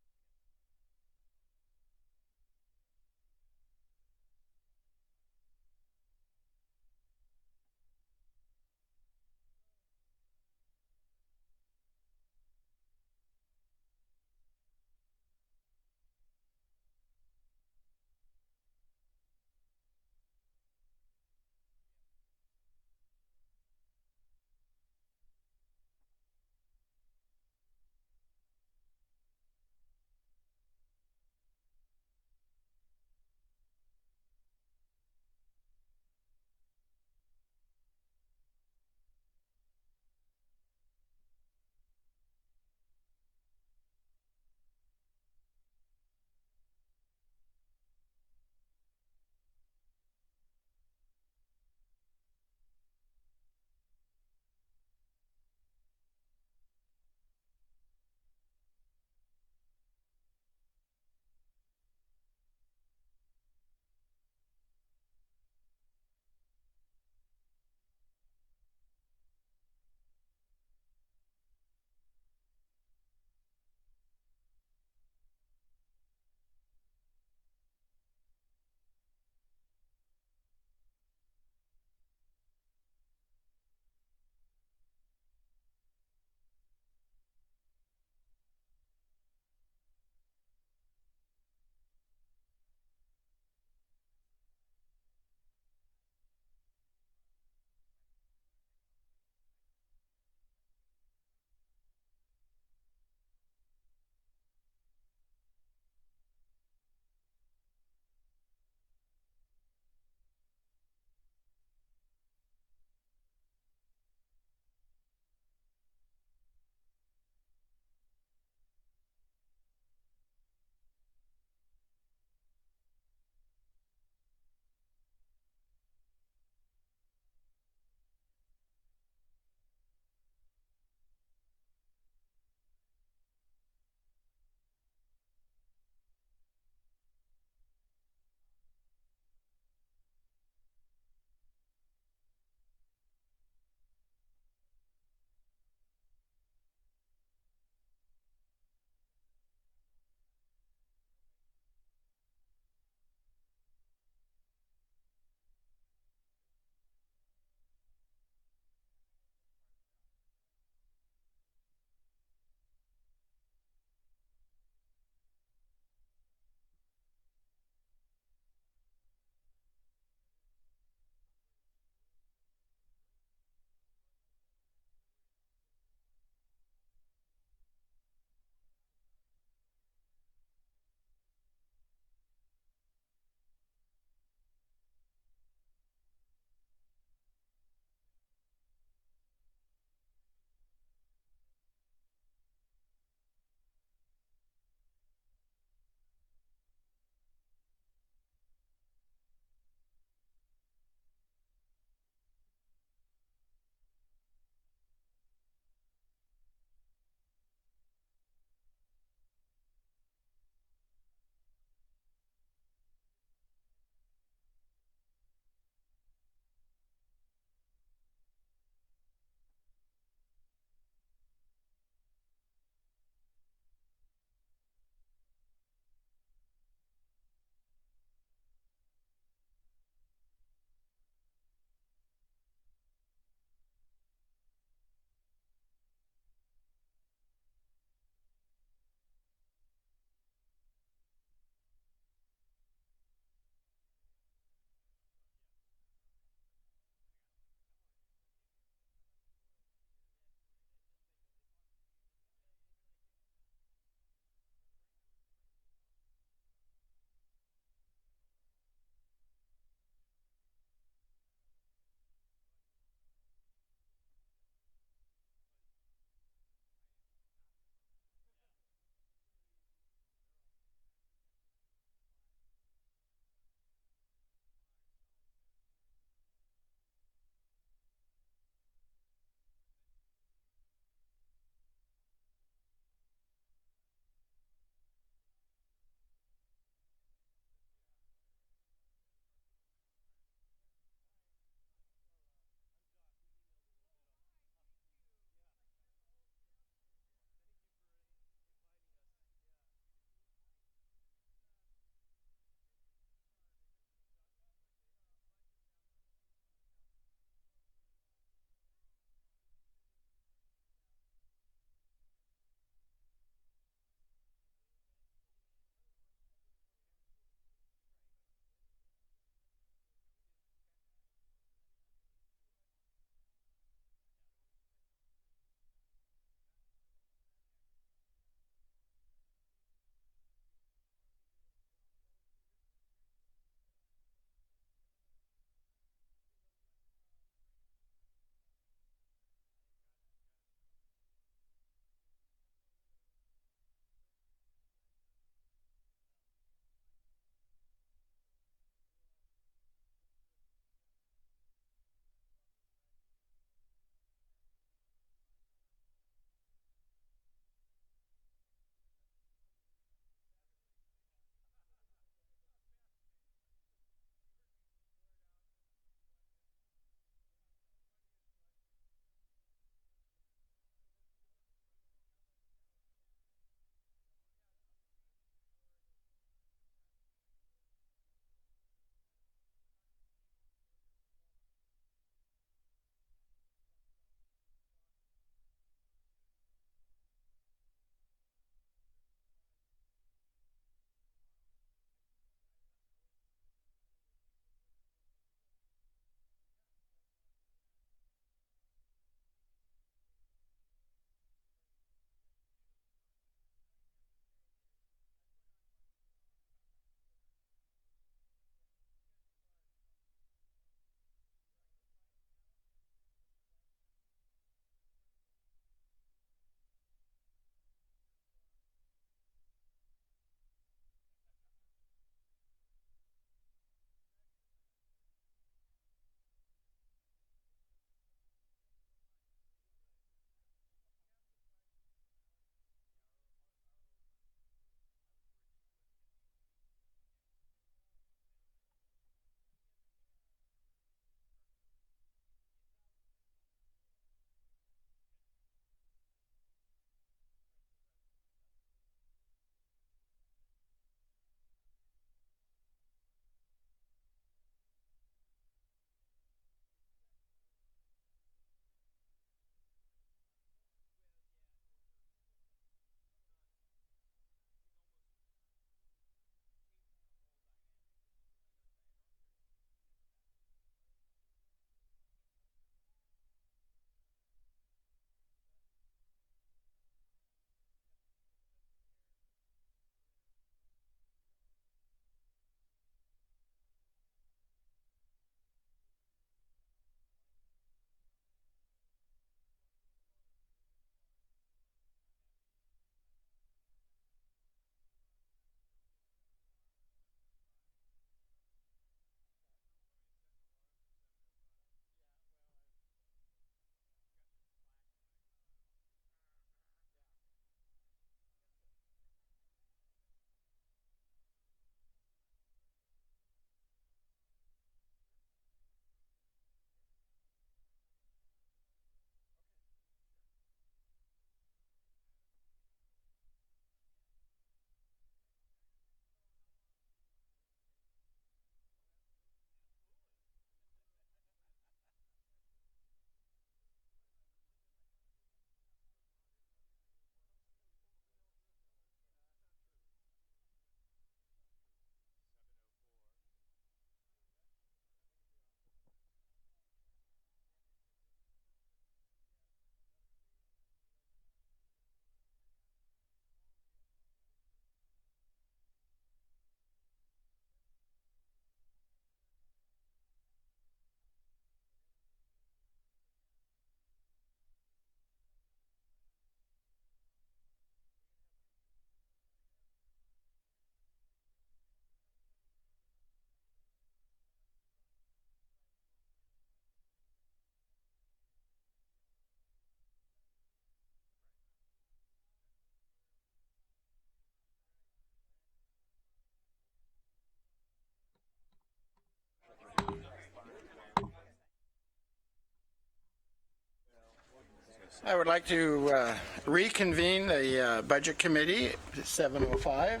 I would like to reconvene the Budget Committee at 7:05,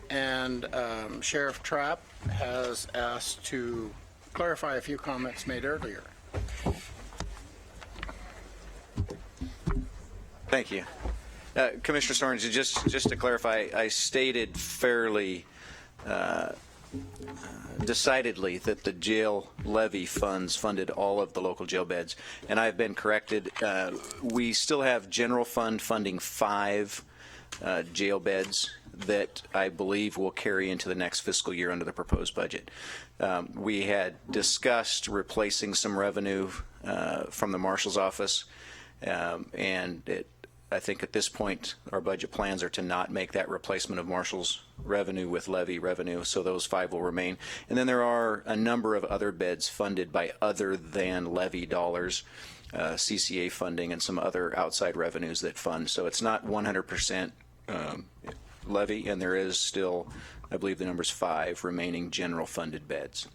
and Sheriff Trapp has asked to clarify a few comments made earlier. Thank you. Commissioner Sorens, just to clarify, I stated fairly decidedly that the jail levy funds funded all of the local jail beds, and I've been corrected. We still have general fund funding 5 jail beds that I believe will carry into the next fiscal year under the proposed budget. We had discussed replacing some revenue from the marshal's office, and I think at this point our budget plans are to not make that replacement of marshal's revenue with levy revenue, so those 5 will remain. And then there are a number of other beds funded by other than levy dollars, CCA funding and some other outside revenues that fund. So it's not 100% levy, and there is still, I believe the number's 5 remaining general funded beds.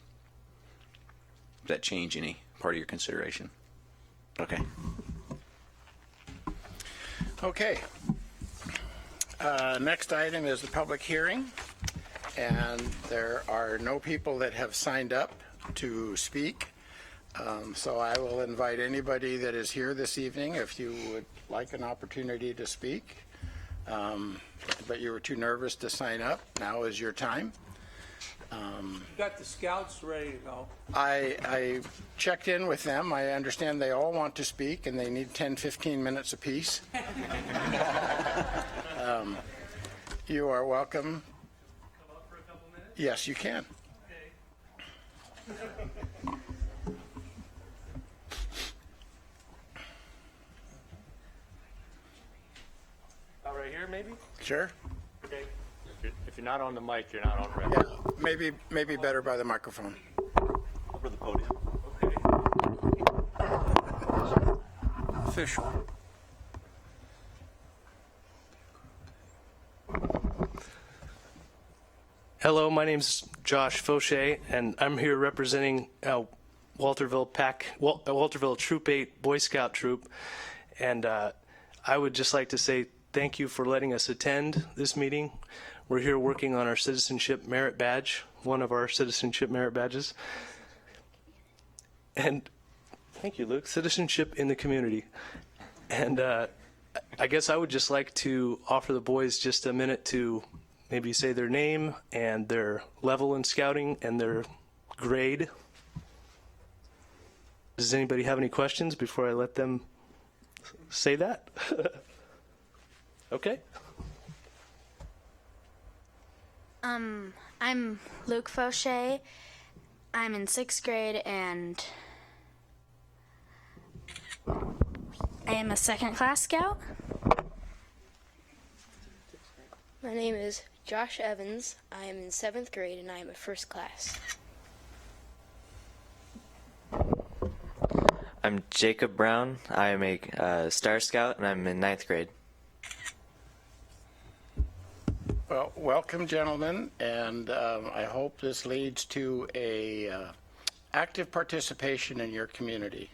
Does that change any part of your consideration? Okay. Okay. Next item is the public hearing, and there are no people that have signed up to speak. So I will invite anybody that is here this evening, if you would like an opportunity to speak, but you were too nervous to sign up, now is your time. Got the scouts ready to go. I checked in with them. I understand they all want to speak, and they need 10-15 minutes apiece. You are welcome. Come up for a couple minutes? Yes, you can. Okay. About right here, maybe? Sure. Okay. If you're not on the mic, you're not on record. Yeah, maybe better by the microphone. Over the podium. Official. Hello, my name's Josh Fauché, and I'm here representing Walterville Troop 8 Boy Scout Troop. And I would just like to say thank you for letting us attend this meeting. We're here working on our Citizenship Merit Badge, one of our Citizenship Merit Badges. And thank you, Luke. Citizenship in the community. And I guess I would just like to offer the boys just a minute to maybe say their name and their level in scouting and their grade. Does anybody have any questions before I let them say that? Okay. I'm Luke Fauché. I'm in 6th grade and I am a 2nd class scout. My name is Josh Evans. I am in 7th grade and I am a 1st class. I'm Jacob Brown. I am a Star Scout and I'm in 9th grade. Well, welcome, gentlemen, and I hope this leads to a active participation in your community.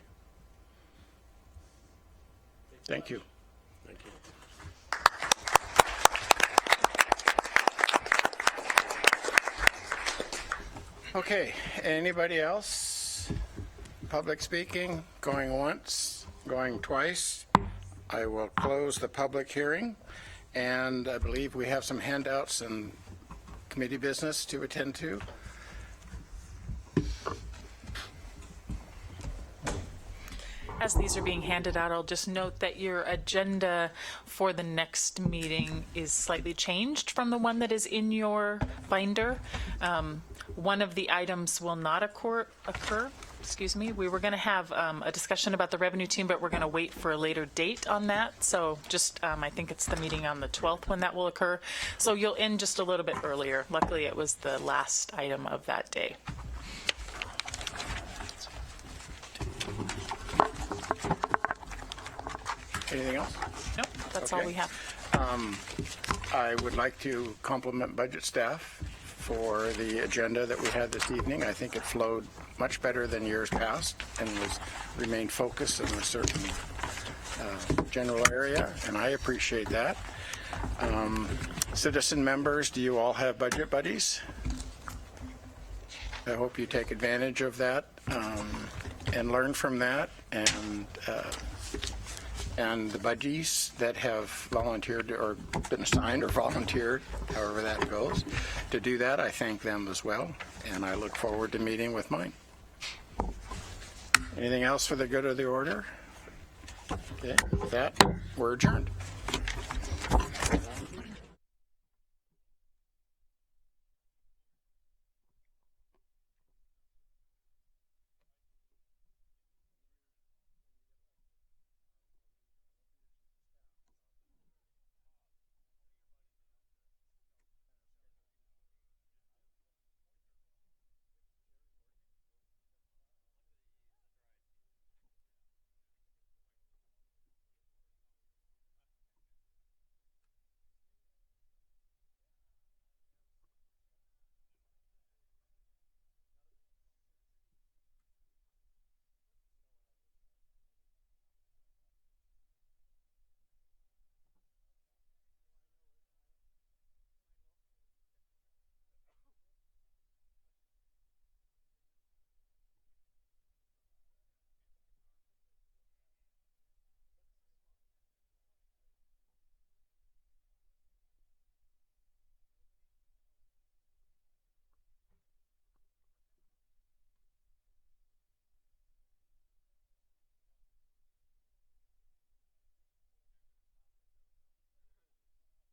Thank you. Thank you. Okay, anybody else? Public speaking, going once, going twice. I will close the public hearing, and I believe we have some handouts and committee business to attend to. As these are being handed out, I'll just note that your agenda for the next meeting is slightly changed from the one that is in your binder. One of the items will not occur. Excuse me. We were going to have a discussion about the revenue team, but we're going to wait for a later date on that. So just, I think it's the meeting on the 12th when that will occur. So you'll end just a little bit earlier. Luckily, it was the last item of that day. Anything else? Nope, that's all we have. I would like to compliment budget staff for the agenda that we had this evening. I think it flowed much better than years past and remained focused and was certainly general area, and I appreciate that. Citizen members, do you all have budget buddies? I hope you take advantage of that and learn from that, and the buddies that have volunteered or been assigned or volunteered, however that goes, to do that, I thank them as well, and I look forward to meeting with mine. Anything else for the good of the order? Okay, with that, we're adjourned.